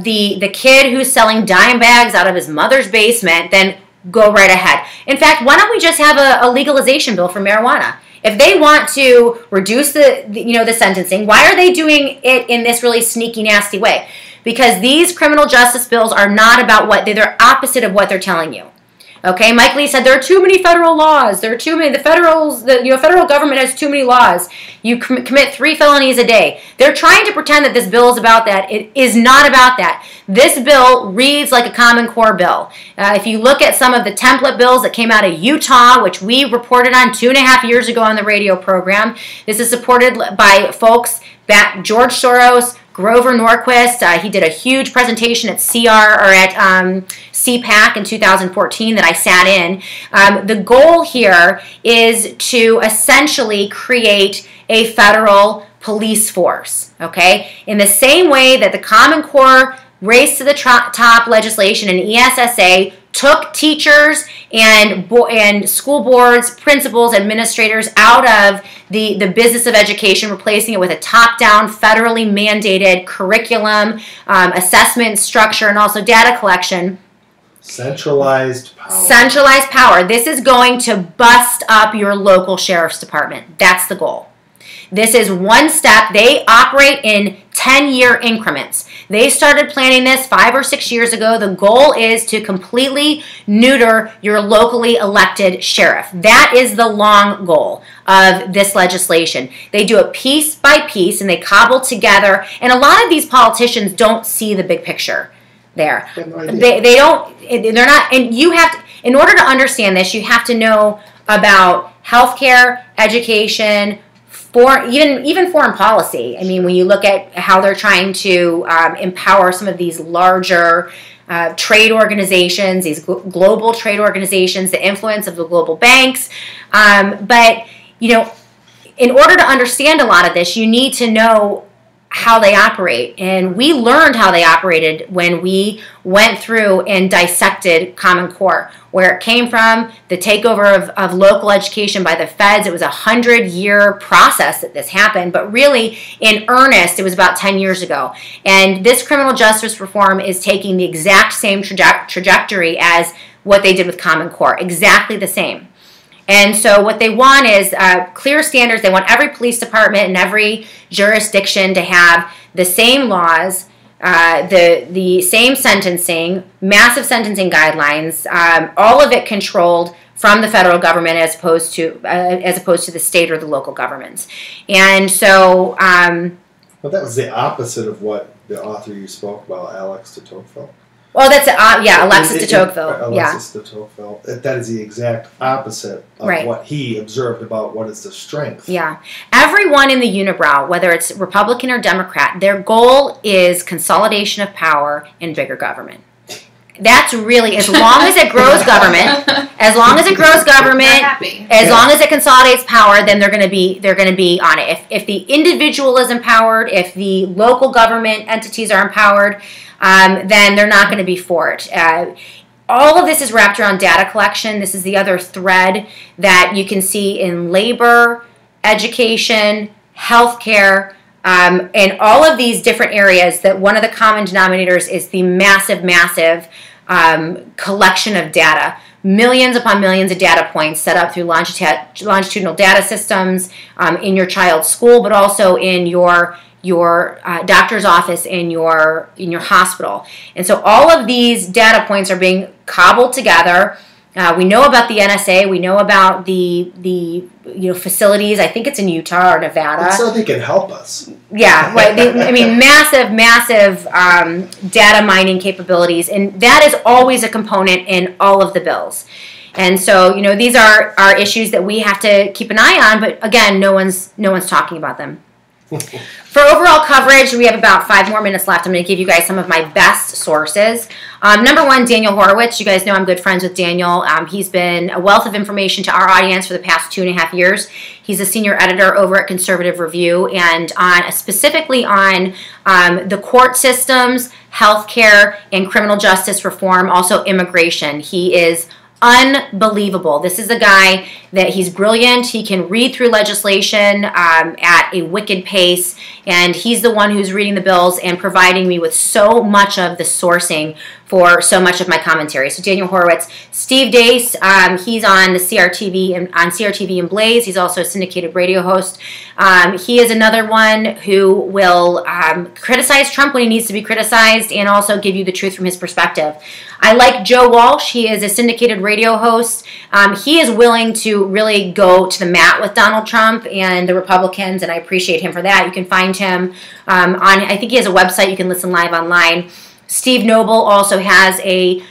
Speaker 1: the kid who's selling dime bags out of his mother's basement, then go right ahead. In fact, why don't we just have a legalization bill for marijuana? If they want to reduce the sentencing, why are they doing it in this really sneaky, nasty way? Because these criminal justice bills are not about they're opposite of what they're telling you. Okay, Mike Lee said there are too many federal laws. There are too many. The federal government has too many laws. You commit 3 felonies a day. They're trying to pretend that this bill is about that. It is not about that. This bill reads like a Common Core bill. If you look at some of the template bills that came out of Utah, which we reported on 2.5 years ago on the radio program, this is supported by folks back George Soros, Grover Norquist. He did a huge presentation at CPAC in 2014 that I sat in. The goal here is to essentially create a federal police force, okay? In the same way that the Common Core Race to the Top legislation and ESSA took teachers and school boards, principals, administrators out of the business of education, replacing it with a top-down, federally mandated curriculum, assessment structure, and also data collection.
Speaker 3: Centralized power.
Speaker 1: Centralized power. This is going to bust up your local sheriff's department. That's the goal. This is one step. They operate in 10-year increments. They started planning this 5 or 6 years ago. The goal is to completely neuter your locally elected sheriff. That is the long goal of this legislation. They do it piece by piece, and they cobble together. And a lot of these politicians don't see the big picture there. They don't, they're not, and you have to, in order to understand this, you have to know about healthcare, education, even foreign policy. I mean, when you look at how they're trying to empower some of these larger trade organizations, these global trade organizations, the influence of the global banks. But, you know, in order to understand a lot of this, you need to know how they operate. And we learned how they operated when we went through and dissected Common Core, where it came from, the takeover of local education by the feds. It was a 100-year process that this happened, but really, in earnest, it was about 10 years ago. And this criminal justice reform is taking the exact same trajectory as what they did with Common Core, exactly the same. And so what they want is clear standards. They want every police department and every jurisdiction to have the same laws, the same sentencing, massive sentencing guidelines, all of it controlled from the federal government as opposed to the state or the local governments. And so,
Speaker 3: well, that was the opposite of what the author you spoke about, Alex de Tocqueville.
Speaker 1: Well, that's Alexis de Tocqueville.
Speaker 3: Alexis de Tocqueville. That is the exact opposite of what he observed about what is the strength.
Speaker 1: Yeah. Everyone in the Unibrow, whether it's Republican or Democrat, their goal is consolidation of power and bigger government. That's really, as long as it grows government, as long as it consolidates power, then they're going to be on it. If the individual is empowered, if the local government entities are empowered, then they're not going to be for it. All of this is wrapped around data collection. This is the other thread that you can see in labor, education, healthcare, and all of these different areas. That one of the common denominators is the massive collection of data. Millions upon millions of data points set up through longitudinal data systems in your child's school, but also in your doctor's office, in your hospital. And so all of these data points are being cobbled together. We know about the NSA. We know about the facilities. I think it's in Utah or Nevada.
Speaker 3: And so they can help us.
Speaker 1: Yeah, right. Massive data mining capabilities, and that is always a component in all of the bills. And so, these are issues that we have to keep an eye on. But again, no one's talking about them. For overall coverage, we have about 5 more minutes left. I'm going to give you guys some of my best sources. Number one, Daniel Horowitz. You guys know I'm good friends with Daniel. He's been a wealth of information to our audience for the past 2.5 years. He's a senior editor over at Conservative Review, and specifically on the court systems, healthcare, and criminal justice reform, also immigration. He is unbelievable. This is a guy that he's brilliant. He can read through legislation at a wicked pace, and he's the one who's reading the bills and providing me with so much of the sourcing for so much of my commentary. So Daniel Horowitz. Steve Deace, he's on the CRTV and Blaze. He's also a syndicated radio host. He is another one who will criticize Trump when he needs to be criticized and also give you the truth from his perspective. I like Joe Walsh. He is a syndicated radio host. He is willing to really go to the mat with Donald Trump and the Republicans, and I appreciate him for that. You can find him I think he has a website. You can listen live online. Steve Noble also has a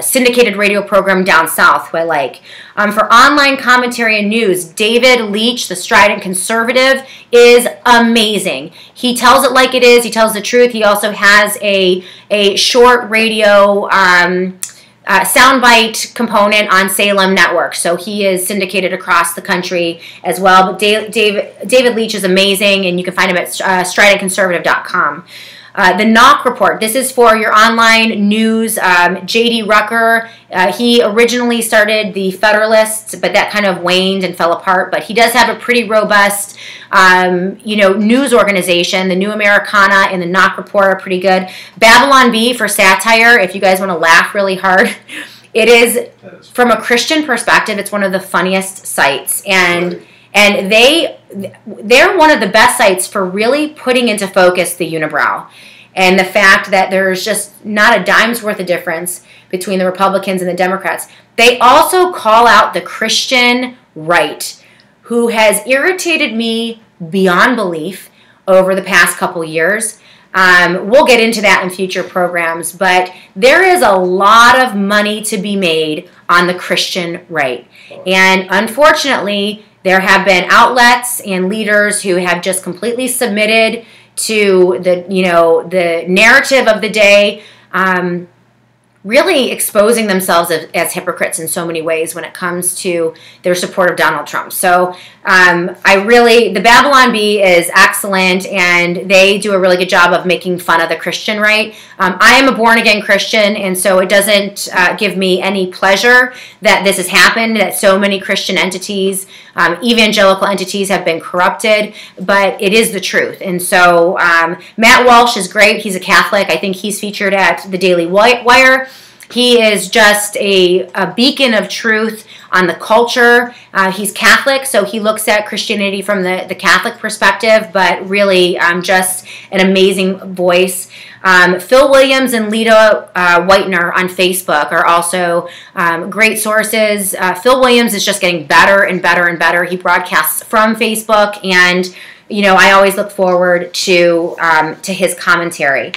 Speaker 1: syndicated radio program down south, who I like. For online commentary and news, David Leach, the strident conservative, is amazing. He tells it like it is. He tells the truth. He also has a short radio soundbite component on Salem Network. So he is syndicated across the country as well. But David Leach is amazing, and you can find him at stridentconservative.com. The Knock Report. This is for your online news. J.D. Rucker, he originally started the Federalists, but that kind of waned and fell apart. But he does have a pretty robust, news organization. The New Americana and the Knock Report are pretty good. Babylon Bee for satire, if you guys want to laugh really hard. It is, from a Christian perspective, it's one of the funniest sites. And And they're one of the best sites for really putting into focus the Unibrow and the fact that there's just not a dime's worth of difference between the Republicans and the Democrats. They also call out the Christian right, who has irritated me beyond belief over the past couple years. We'll get into that in future programs, but there is a lot of money to be made on the Christian right. And unfortunately, there have been outlets and leaders who have just completely submitted to the narrative of the day, really exposing themselves as hypocrites in so many ways when it comes to their support of Donald Trump. So the Babylon Bee is excellent, and they do a really good job of making fun of the Christian right. I am a born-again Christian, and so it doesn't give me any pleasure that this has happened, that so many Christian entities, evangelical entities have been corrupted, but it is the truth. And so Matt Walsh is great. He's a Catholic. I think he's featured at the Daily Wire. He is just a beacon of truth on the culture. He's Catholic, so he looks at Christianity from the Catholic perspective, but really just an amazing voice. Phil Williams and Lita Whitener on Facebook are also great sources. Phil Williams is just getting better and better and better. He broadcasts from Facebook, and I always look forward to his commentary.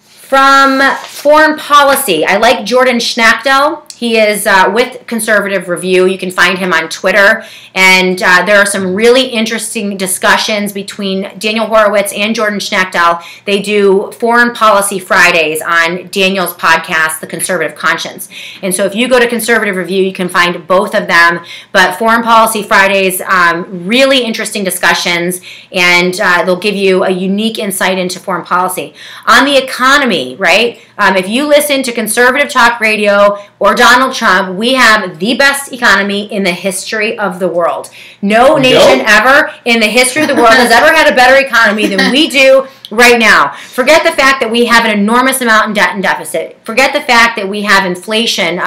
Speaker 1: From foreign policy, I like Jordan Schnackdel. He is with Conservative Review. You can find him on Twitter. And there are some really interesting discussions between Daniel Horowitz and Jordan Schnackdel. They do Foreign Policy Fridays on Daniel's podcast, The Conservative Conscience. And so if you go to Conservative Review, you can find both of them. But Foreign Policy Fridays, really interesting discussions, and they'll give you a unique insight into foreign policy. On the economy, right? If you listen to conservative talk radio or Donald Trump, we have the best economy in the history of the world. No nation ever in the history of the world has ever had a better economy than we do right now. Forget the fact that we have an enormous amount in debt and deficit. Forget the fact that we have inflation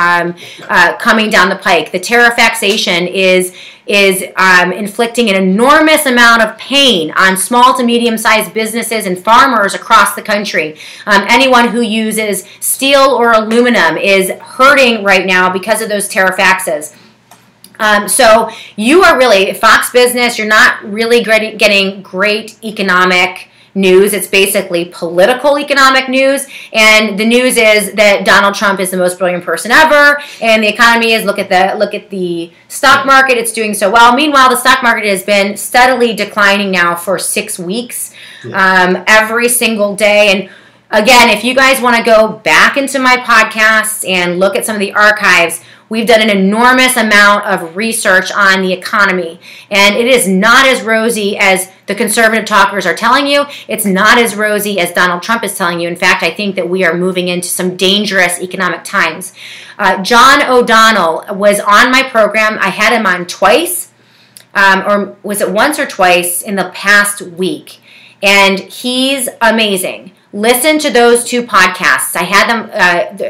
Speaker 1: coming down the pike. The tariffixation is inflicting an enormous amount of pain on small to medium-sized businesses and farmers across the country. Anyone who uses steel or aluminum is hurting right now because of those tariffixes. So you are really, Fox Business, you're not really getting great economic news. It's basically political economic news, and the news is that Donald Trump is the most brilliant person ever, and the economy is look at the stock market, it's doing so well. Meanwhile, the stock market has been steadily declining now for 6 weeks, every single day. And again, if you guys want to go back into my podcasts and look at some of the archives, we've done an enormous amount of research on the economy, and it is not as rosy as the conservative talkers are telling you. It's not as rosy as Donald Trump is telling you. In fact, I think that we are moving into some dangerous economic times. John O'Donnell was on my program. I had him on twice, or was it once or twice in the past week, and he's amazing. Listen to those two podcasts. I had them,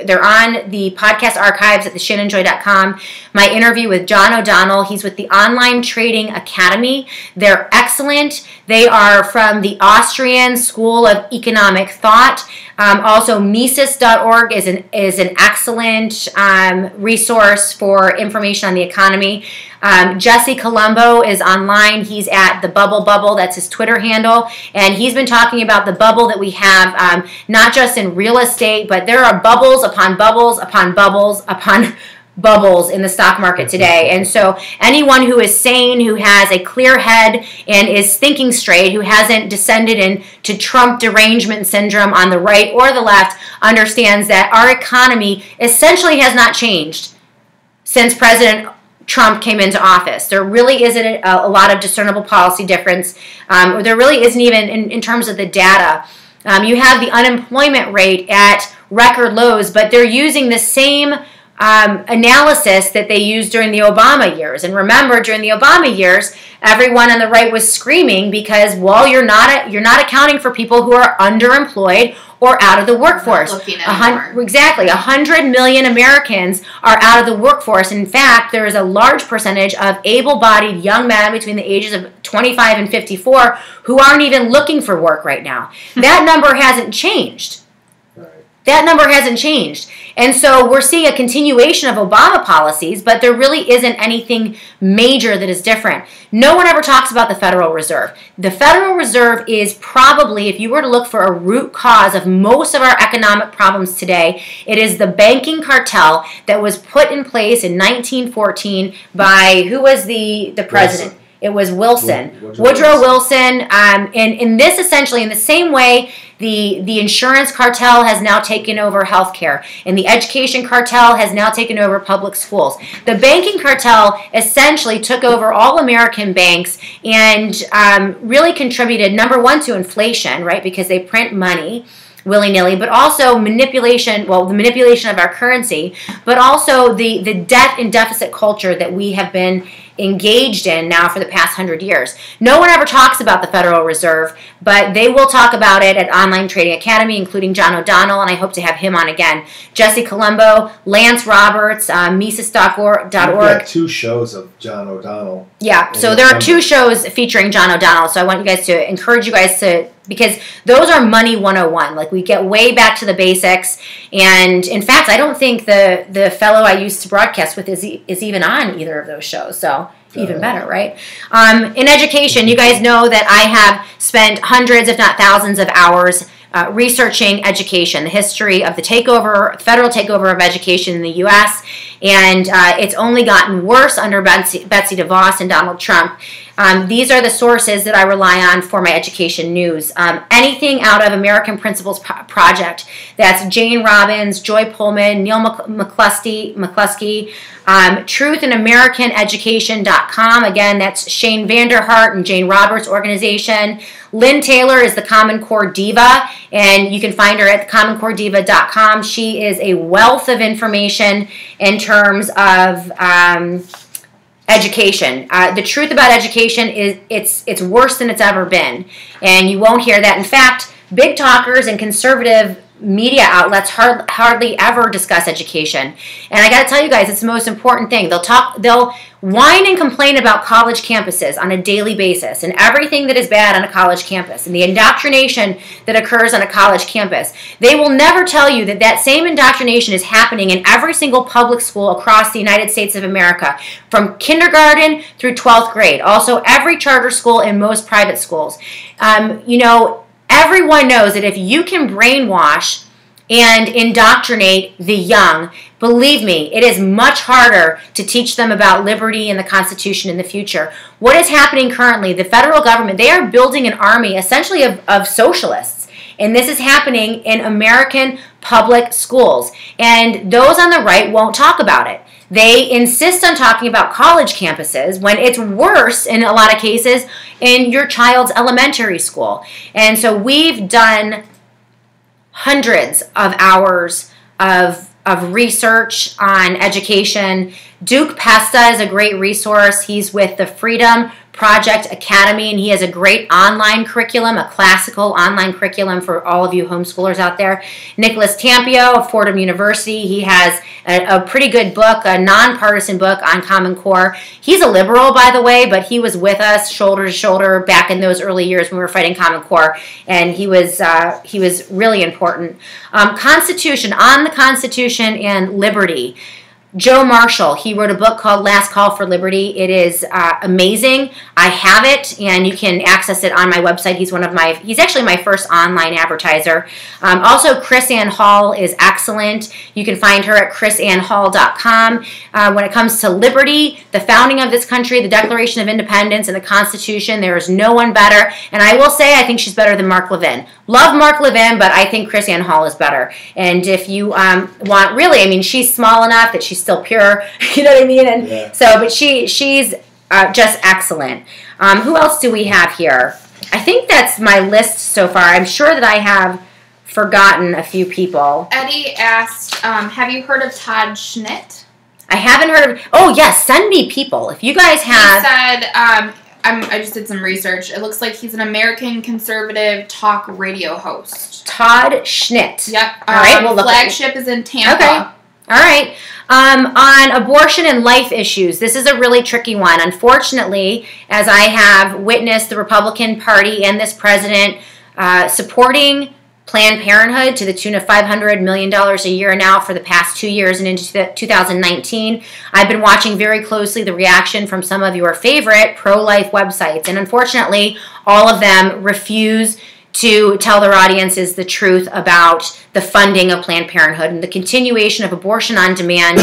Speaker 1: they're on the podcast archives at theshannonjoy.com. My interview with John O'Donnell, he's with the Online Trading Academy. They're excellent. They are from the Austrian School of Economic Thought. Also, Mises.org is an excellent resource for information on the economy. Jesse Colombo is online. He's at the Bubble, that's his Twitter handle, and he's been talking about the bubble that we have, not just in real estate, but there are bubbles upon bubbles upon bubbles upon bubbles in the stock market today. And so anyone who is sane, who has a clear head and is thinking straight, who hasn't descended into Trump derangement syndrome on the right or the left, understands that our economy essentially has not changed since President Trump came into office. There really isn't a lot of discernible policy difference. Or there really isn't even in terms of the data. You have the unemployment rate at record lows, but they're using the same analysis that they used during the Obama years. And remember, during the Obama years, everyone on the right was screaming because, well, you're not accounting for people who are underemployed or out of the workforce. Exactly. 100 million Americans are out of the workforce. In fact, there is a large percentage of able-bodied young men between the ages of 25 and 54 who aren't even looking for work right now. That number hasn't changed. That number hasn't changed. And so we're seeing a continuation of Obama policies, but there really isn't anything major that is different. No one ever talks about the Federal Reserve. The Federal Reserve is probably, if you were to look for a root cause of most of our economic problems today, it is the banking cartel that was put in place in 1914 by, who was the president?
Speaker 3: Wilson.
Speaker 1: It was Wilson. Woodrow Wilson. And this essentially, in the same way, the insurance cartel has now taken over healthcare, and the education cartel has now taken over public schools. The banking cartel essentially took over all American banks and really contributed, number one, to inflation, right, because they print money willy-nilly, but also manipulation, well, the manipulation of our currency, but also the debt and deficit culture that we have been engaged in now for the past 100 years. No one ever talks about the Federal Reserve, but they will talk about it at Online Trading Academy, including John O'Donnell, and I hope to have him on again. Jesse Colombo, Lance Roberts, Mises.org. You've
Speaker 3: got 2 shows of John O'Donnell.
Speaker 1: Yeah, so there are 2 shows featuring John O'Donnell, so I want you guys to encourage you guys to, because those are Money 101. Like, we get way back to the basics, and in fact, I don't think the fellow I used to broadcast with is even on either of those shows, so even better, right? In education, you guys know that I have spent hundreds, if not thousands of hours researching education, the history of the federal takeover of education in the U.S., and it's only gotten worse under Betsy DeVos and Donald Trump. These are the sources that I rely on for my education news. Anything out of American Principles Project, that's Jane Robbins, Joy Pullman, Neil McCluskey, TruthinAmericanEducation.com. Again, that's Shane Vanderhart and Jane Roberts' organization. Lynn Taylor is the Common Core Diva, and you can find her at commoncorediva.com. She is a wealth of information in terms of education. The truth about education is it's worse than it's ever been, and you won't hear that. In fact, big talkers and conservative media outlets hardly ever discuss education. And I got to tell you guys, it's the most important thing. They'll whine and complain about college campuses on a daily basis and everything that is bad on a college campus and the indoctrination that occurs on a college campus. They will never tell you that that same indoctrination is happening in every single public school across the United States of America, from kindergarten through 12th grade. Also, every charter school and most private schools. Everyone knows that if you can brainwash and indoctrinate the young, believe me, it is much harder to teach them about liberty and the Constitution in the future. What is happening currently, the federal government, they are building an army essentially of socialists. And this is happening in American public schools. And those on the right won't talk about it. They insist on talking about college campuses when it's worse in a lot of cases in your child's elementary school. And so we've done hundreds of hours of research on education. Duke Pesta is a great resource. He's with the Freedom Project Academy, and he has a great online curriculum, a classical online curriculum for all of you homeschoolers out there. Nicholas Tampio of Fordham University, he has a pretty good book, a nonpartisan book on Common Core. He's a liberal, by the way, but he was with us shoulder to shoulder back in those early years when we were fighting Common Core, and he was really important. Constitution, on the Constitution and liberty. Joe Marshall, he wrote a book called Last Call for Liberty. It is amazing. I have it, and you can access it on my website. He's actually my first online advertiser. Also, Chris Ann Hall is excellent. You can find her at chrisannhall.com. When it comes to liberty, the founding of this country, the Declaration of Independence, and the Constitution, there is no one better. And I will say, I think she's better than Mark Levin. Love Mark Levin, but I think Chris Ann Hall is better. And if you want, really, I mean, she's small enough that she's still pure, you know what I mean? And
Speaker 3: yeah.
Speaker 1: So, but she's just excellent. Who else do we have here? I think that's my list so far. I'm sure that I have forgotten a few people.
Speaker 2: Eddie asked, have you heard of Todd Schnitt?
Speaker 1: I haven't heard of. Oh yes, send me people if you guys have.
Speaker 2: He said, I just did some research. It looks like he's an American conservative talk radio host.
Speaker 1: Todd Schnitt.
Speaker 2: Yep.
Speaker 1: All right. Well,
Speaker 2: flagship is in Tampa.
Speaker 1: Okay. All right. On abortion and life issues, this is a really tricky one. Unfortunately, as I have witnessed the Republican Party and this president supporting Planned Parenthood to the tune of $500 million a year now for the past 2 years and into 2019. I've been watching very closely the reaction from some of your favorite pro-life websites, and unfortunately, all of them refuse to tell their audiences the truth about the funding of Planned Parenthood and the continuation of abortion on demand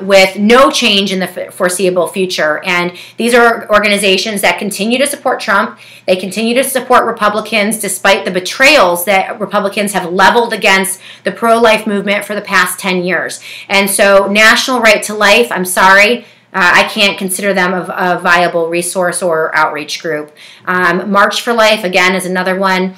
Speaker 1: with no change in the foreseeable future. And these are organizations that continue to support Trump. They continue to support Republicans despite the betrayals that Republicans have leveled against the pro-life movement for the past 10 years. And so National Right to Life, I'm sorry, I can't consider them a viable resource or outreach group. March for Life, again, is another one.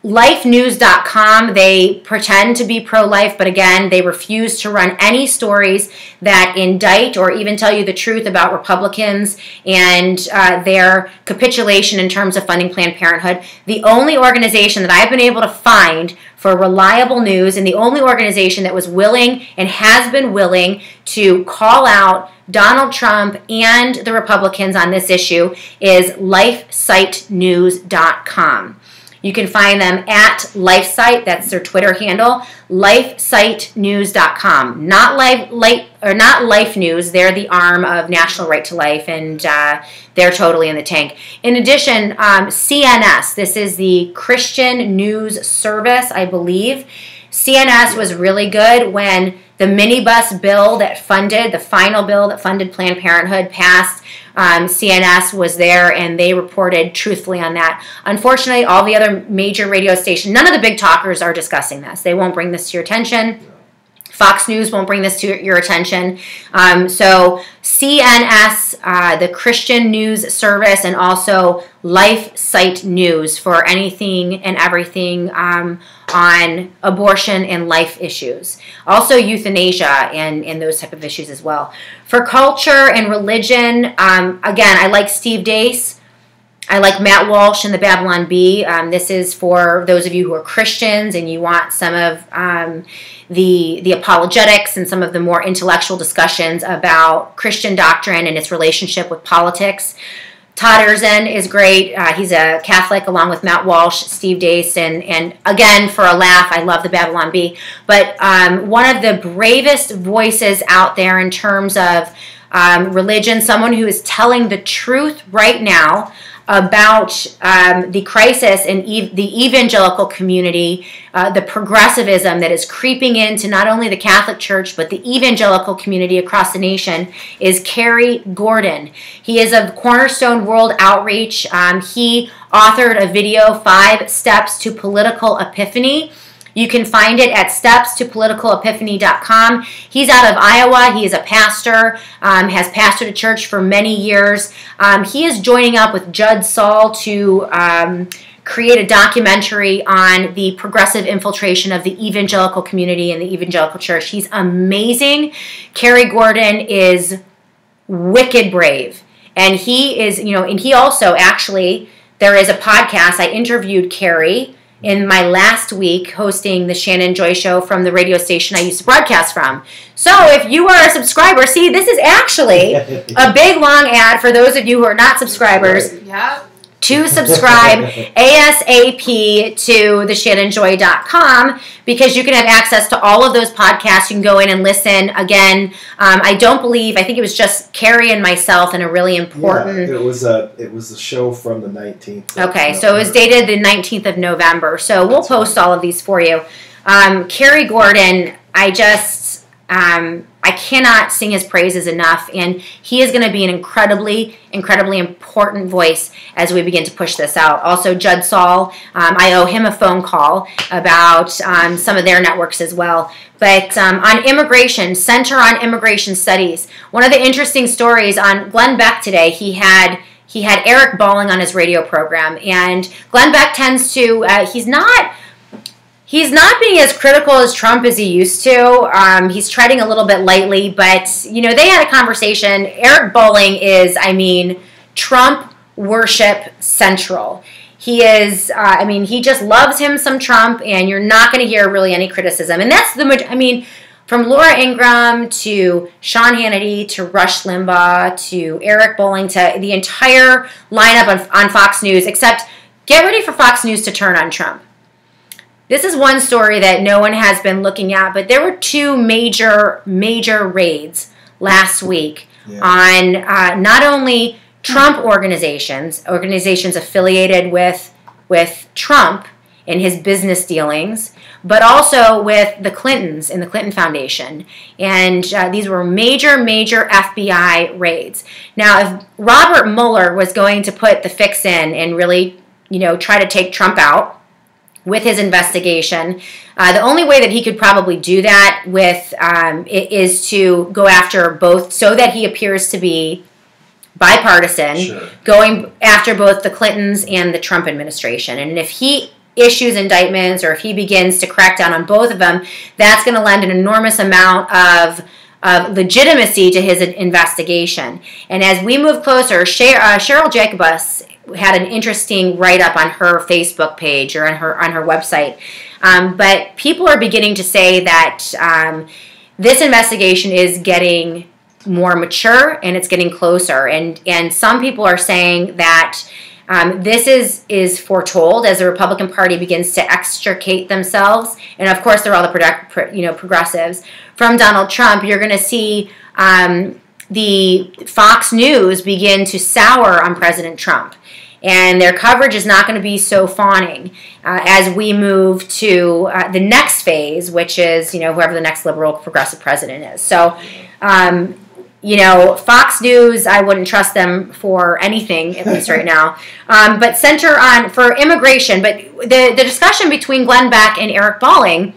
Speaker 1: Lifenews.com, they pretend to be pro-life, but again, they refuse to run any stories that indict or even tell you the truth about Republicans and their capitulation in terms of funding Planned Parenthood. The only organization that I've been able to find for reliable news, and the only organization that was willing and has been willing to call out Donald Trump and the Republicans on this issue, is LifeSiteNews.com. You can find them at LifeSite, that's their Twitter handle, LifeSiteNews.com. Not Life News, they're the arm of National Right to Life, and they're totally in the tank. In addition, CNS, this is the Christian News Service, I believe. CNS was really good when the minibus bill that funded, the final bill that funded Planned Parenthood passed. CNS was there, and they reported truthfully on that. Unfortunately, all the other major radio stations, none of the big talkers are discussing this. They won't bring this to your attention. Fox News won't bring this to your attention. So CNS, the Christian News Service, and also LifeSite News for anything and everything on abortion and life issues. Also euthanasia and those type of issues as well. For culture and religion, again, I like Steve Deace. I like Matt Walsh and the Babylon Bee. This is for those of you who are Christians and you want some of the apologetics and some of the more intellectual discussions about Christian doctrine and its relationship with politics. Todd Erzin is great. He's a Catholic along with Matt Walsh, Steve Deace, and again, for a laugh, I love the Babylon Bee. But one of the bravest voices out there in terms of religion, someone who is telling the truth right now about the crisis in the evangelical community, the progressivism that is creeping into not only the Catholic Church, but the evangelical community across the nation, is Kerry Gordon. He is of Cornerstone World Outreach. He authored a video, 5 Steps to Political Epiphany. You can find it at stepstopoliticalepiphany.com. He's out of Iowa. He is a pastor, has pastored a church for many years. He is joining up with Judd Saul to create a documentary on the progressive infiltration of the evangelical community and the evangelical church. He's amazing. Kerry Gordon is wicked brave. And he is, and he also actually, there is a podcast. I interviewed Kerry in my last week hosting the Shannon Joy Show from the radio station I used to broadcast from. So if you are a subscriber, see, this is actually a big long ad for those of you who are not subscribers.
Speaker 2: Yeah.
Speaker 1: To subscribe ASAP to theshannonjoy.com, because you can have access to all of those podcasts. You can go in and listen. Again, I think it was just Kerry and myself in a really important...
Speaker 3: Yeah, it was a show from the 19th.
Speaker 1: Okay, so it was dated the 19th of November. So we'll post all of these for you. Kerry Gordon, I cannot sing his praises enough, and he is going to be an incredibly, incredibly important voice as we begin to push this out. Also, Judd Saul, I owe him a phone call about some of their networks as well. But on immigration, Center on Immigration Studies, one of the interesting stories on Glenn Beck today, he had Eric Balling on his radio program, and Glenn Beck tends to, he's not being as critical as Trump as he used to. He's treading a little bit lightly, but, they had a conversation. Eric Balling is, Trump worship central. He is, he just loves him some Trump, and you're not going to hear really any criticism. And that's from Laura Ingraham to Sean Hannity to Rush Limbaugh to Eric Bolling to the entire lineup on Fox News, except get ready for Fox News to turn on Trump. This is one story that no one has been looking at, but there were two major raids last week on not only Trump organizations affiliated with Trump and his business dealings, but also with the Clintons and the Clinton Foundation. And these were major FBI raids. Now, if Robert Mueller was going to put the fix in and really, try to take Trump out with his investigation, the only way that he could probably do that with is to go after both, so that he appears to be bipartisan, going after both the Clintons and the Trump administration. And if he issues indictments, or if he begins to crack down on both of them, that's going to lend an enormous amount of legitimacy to his investigation. And as we move closer, Cheryl Jacobus had an interesting write-up on her Facebook page or on her website. But people are beginning to say that this investigation is getting more mature and it's getting closer. And some people are saying that this is foretold as the Republican Party begins to extricate themselves, and of course they're all the progressives, from Donald Trump. You're going to see the Fox News begin to sour on President Trump, and their coverage is not going to be so fawning as we move to the next phase, which is whoever the next liberal progressive president is. So. Fox News, I wouldn't trust them for anything, at least right now. But center for immigration. But the discussion between Glenn Beck and Eric Bolling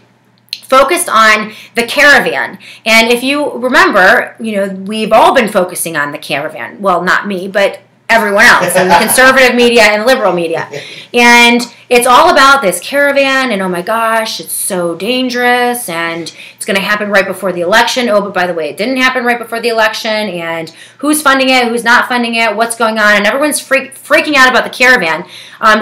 Speaker 1: focused on the caravan. And if you remember, we've all been focusing on the caravan. Well, not me, but everyone else, and the conservative media and liberal media. And it's all about this caravan, and oh my gosh, it's so dangerous, and it's going to happen right before the election. Oh, but by the way, it didn't happen right before the election, and who's funding it, who's not funding it, what's going on, and everyone's freaking out about the caravan.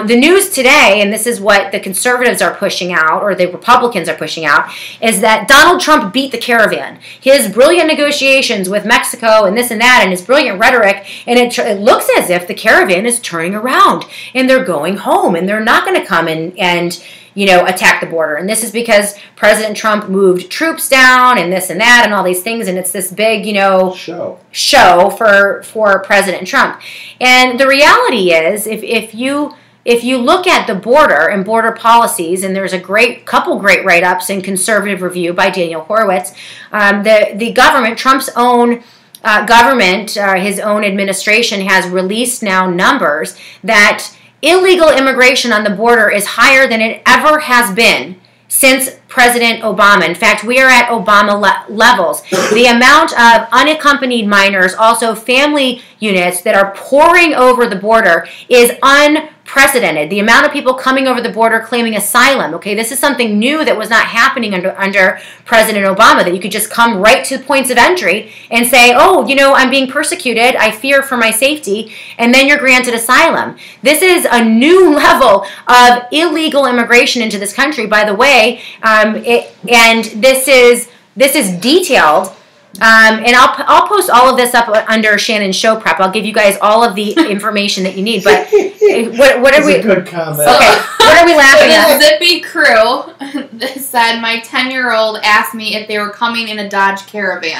Speaker 1: The news today, and this is what the conservatives are pushing out, or the Republicans are pushing out, is that Donald Trump beat the caravan. His brilliant negotiations with Mexico and this and that, and his brilliant rhetoric, and it looks as if the caravan is turning around, and they're going home, and they're not going to come and attack the border. And this is because President Trump moved troops down and this and that and all these things, and it's this big, show for President Trump. And the reality is, if you look at the border and border policies, and there's a couple great write-ups in Conservative Review by Daniel Horowitz, the government, Trump's own government, his own administration has released now numbers that illegal immigration on the border is higher than it ever has been since President Obama. In fact, we are at Obama levels. The amount of unaccompanied minors, also family units, that are pouring over the border is unprecedented. The amount of people coming over the border claiming asylum, okay, this is something new that was not happening under President Obama, that you could just come right to points of entry and say, oh, I'm being persecuted, I fear for my safety, and then you're granted asylum. This is a new level of illegal immigration into this country, by the way, and this is detailed. And I'll post all of this up under Shannon's show prep. I'll give you guys all of the information that you need. But what are we?
Speaker 3: A good comment.
Speaker 1: Okay, what are we laughing at?
Speaker 2: The Zippy crew said my 10-year-old asked me if they were coming in a Dodge Caravan.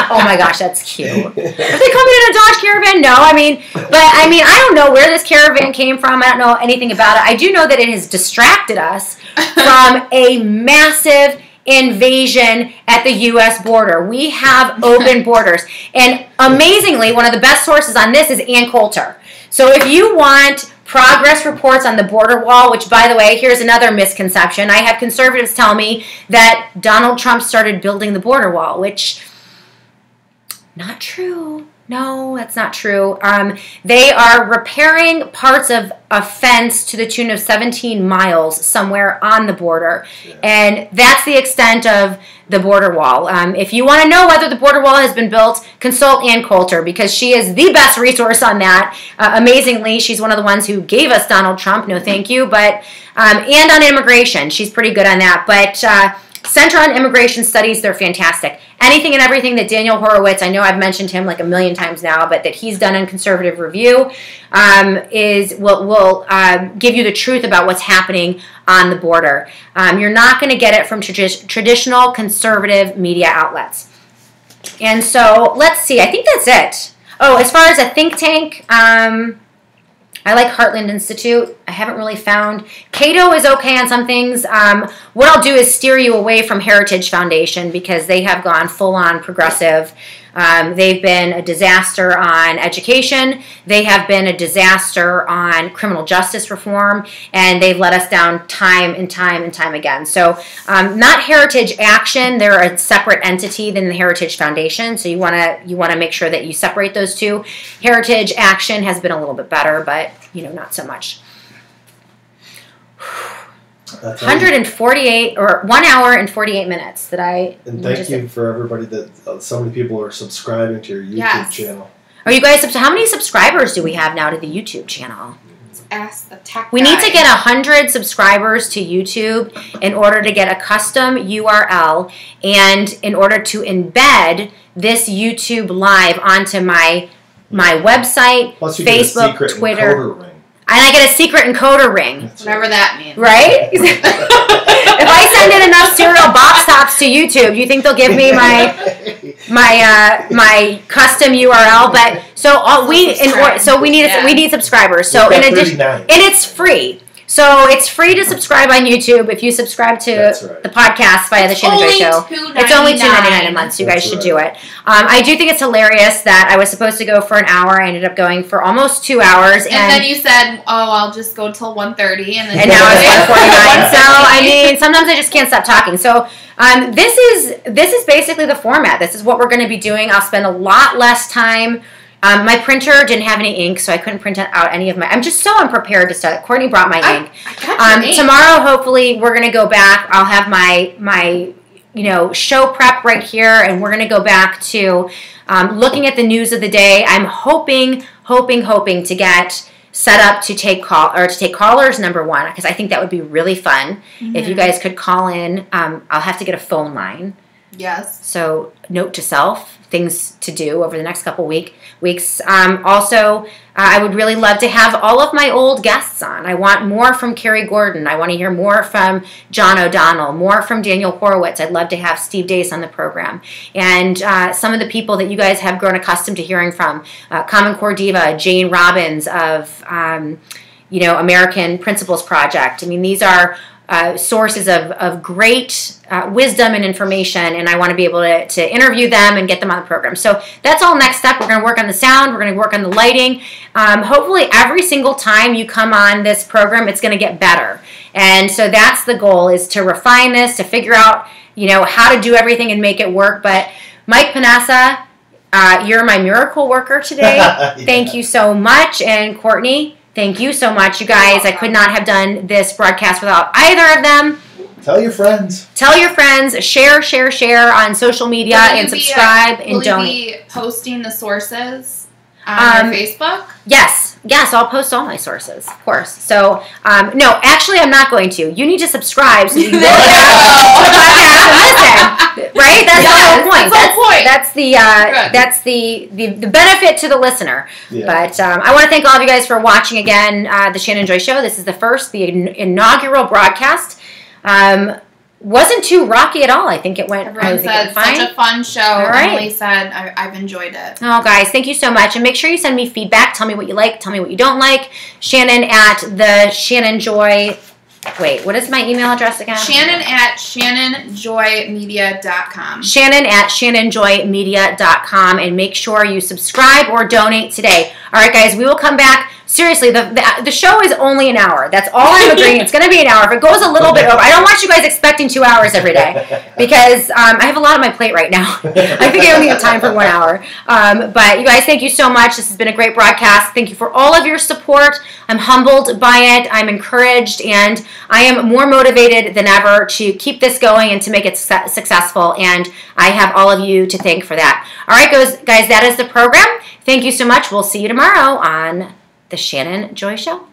Speaker 1: Oh my gosh, that's cute. Are they coming in a Dodge Caravan? No, I don't know where this caravan came from. I don't know anything about it. I do know that it has distracted us from a massive invasion at the U.S. border. We have open borders. And amazingly, one of the best sources on this is Ann Coulter. So if you want progress reports on the border wall, which, by the way, here's another misconception. I have conservatives tell me that Donald Trump started building the border wall, which, not true. No, that's not true. They are repairing parts of a fence to the tune of 17 miles somewhere on the border. Yeah. And that's the extent of the border wall. If you want to know whether the border wall has been built, consult Ann Coulter, because she is the best resource on that. Amazingly, she's one of the ones who gave us Donald Trump. No, thank you. But and on immigration, she's pretty good on that. But Center on Immigration Studies, they're fantastic. Anything and everything that Daniel Horowitz, I know I've mentioned him like a million times now, but that he's done in Conservative Review will give you the truth about what's happening on the border. You're not going to get it from traditional conservative media outlets. And so let's see. I think that's it. Oh, as far as a think tank, I like Heartland Institute. I haven't really found. Cato is okay on some things. What I'll do is steer you away from Heritage Foundation because they have gone full-on progressive. They've been a disaster on education. They have been a disaster on criminal justice reform, and they've let us down time and time and time again. So not Heritage Action. They're a separate entity than the Heritage Foundation, so you want to make sure that you separate those two. Heritage Action has been a little bit better, but not so much. 148 or 1 hour and 48 minutes that I.
Speaker 3: And thank you for everybody that so many people are subscribing to your YouTube channel.
Speaker 1: Are you guys? How many subscribers do we have now to the YouTube channel?
Speaker 2: Ask the tech
Speaker 1: We need to get 100 subscribers to YouTube in order to get a custom URL and in order to embed this YouTube live onto my website,
Speaker 3: Plus you
Speaker 1: Facebook,
Speaker 3: get a secret
Speaker 1: Twitter.
Speaker 3: encoder ring.
Speaker 1: And I get a secret encoder ring.
Speaker 3: That's
Speaker 2: whatever that means.
Speaker 1: Right? If I send in enough cereal box tops to YouTube, you think they'll give me my custom URL? But we need subscribers. So in addition, and it's free. So it's free to subscribe on YouTube if you subscribe to the podcast via the Shannon Joy Show.
Speaker 2: It's
Speaker 1: only $2.99 a month, so you guys should do it. I do think it's hilarious that I was supposed to go for an hour. I ended up going for almost 2 hours.
Speaker 2: And then you said, I'll just go till 1:30. And
Speaker 1: now it's 1:49. So, I mean, sometimes I just can't stop talking. So this is basically the format. This is what we're going to be doing. I'll spend a lot less time. My printer didn't have any ink, so I couldn't print out any of my. I'm just so unprepared to start. Courtney brought my ink.
Speaker 2: I got your ink.
Speaker 1: Tomorrow, hopefully, we're going to go back. I'll have my show prep right here, and we're going to go back to looking at the news of the day. I'm hoping to get set up to take callers, number one, because I think that would be really fun. Mm-hmm. If you guys could call in. I'll have to get a phone line.
Speaker 2: Yes.
Speaker 1: So note to self, things to do over the next couple weeks. Also, I would really love to have all of my old guests on. I want more from Carrie Gordon. I want to hear more from John O'Donnell, more from Daniel Horowitz. I'd love to have Steve Dace on the program. And some of the people that you guys have grown accustomed to hearing from, Common Core Diva, Jane Robbins of, American Principles Project. I mean, these are sources of great wisdom and information, and I want to be able to interview them and get them on the program. So that's all next step. We're going to work on the sound. We're going to work on the lighting. Hopefully every single time you come on this program, it's going to get better. And so that's the goal, is to refine this, to figure out, how to do everything and make it work. But Mike Panessa, you're my miracle worker today. Yeah. Thank you so much. And Courtney, thank you so much. You guys, I could not have done this broadcast without either of them.
Speaker 3: Tell your friends.
Speaker 1: Tell your friends. Share on social media and subscribe and donate.
Speaker 2: Will you be posting the sources on your Facebook?
Speaker 1: Yes, I'll post all my sources, of course. So, no, actually, I'm not going to. You need to subscribe so you can go back to the podcast and listen. Right? That's the whole point. That's the benefit to the listener. Yeah. But I want to thank all of you guys for watching again the Shannon Joy Show. This is the inaugural broadcast. Wasn't too rocky at all. I think it went.
Speaker 2: Everyone said
Speaker 1: fine.
Speaker 2: Such a fun show.
Speaker 1: All right.
Speaker 2: Emily said I've enjoyed it.
Speaker 1: Oh, guys, thank you so much, and make sure you send me feedback. Tell me what you like. Tell me what you don't like. Shannon at the Shannon Joy. Wait, what is my email address again?
Speaker 2: Shannon at shannonjoymedia.com.
Speaker 1: Shannon at shannonjoymedia.com, and make sure you subscribe or donate today. All right, guys, we will come back seriously, the show is only an hour. That's all I'm agreeing. It's going to be an hour. If it goes a little bit over, I don't want you guys expecting 2 hours every day because I have a lot on my plate right now. I think I only have time for 1 hour. But you guys, thank you so much. This has been a great broadcast. Thank you for all of your support. I'm humbled by it. I'm encouraged, and I am more motivated than ever to keep this going and to make it successful. And I have all of you to thank for that. All right, guys, that is the program. Thank you so much. We'll see you tomorrow on The Shannon Joy Show.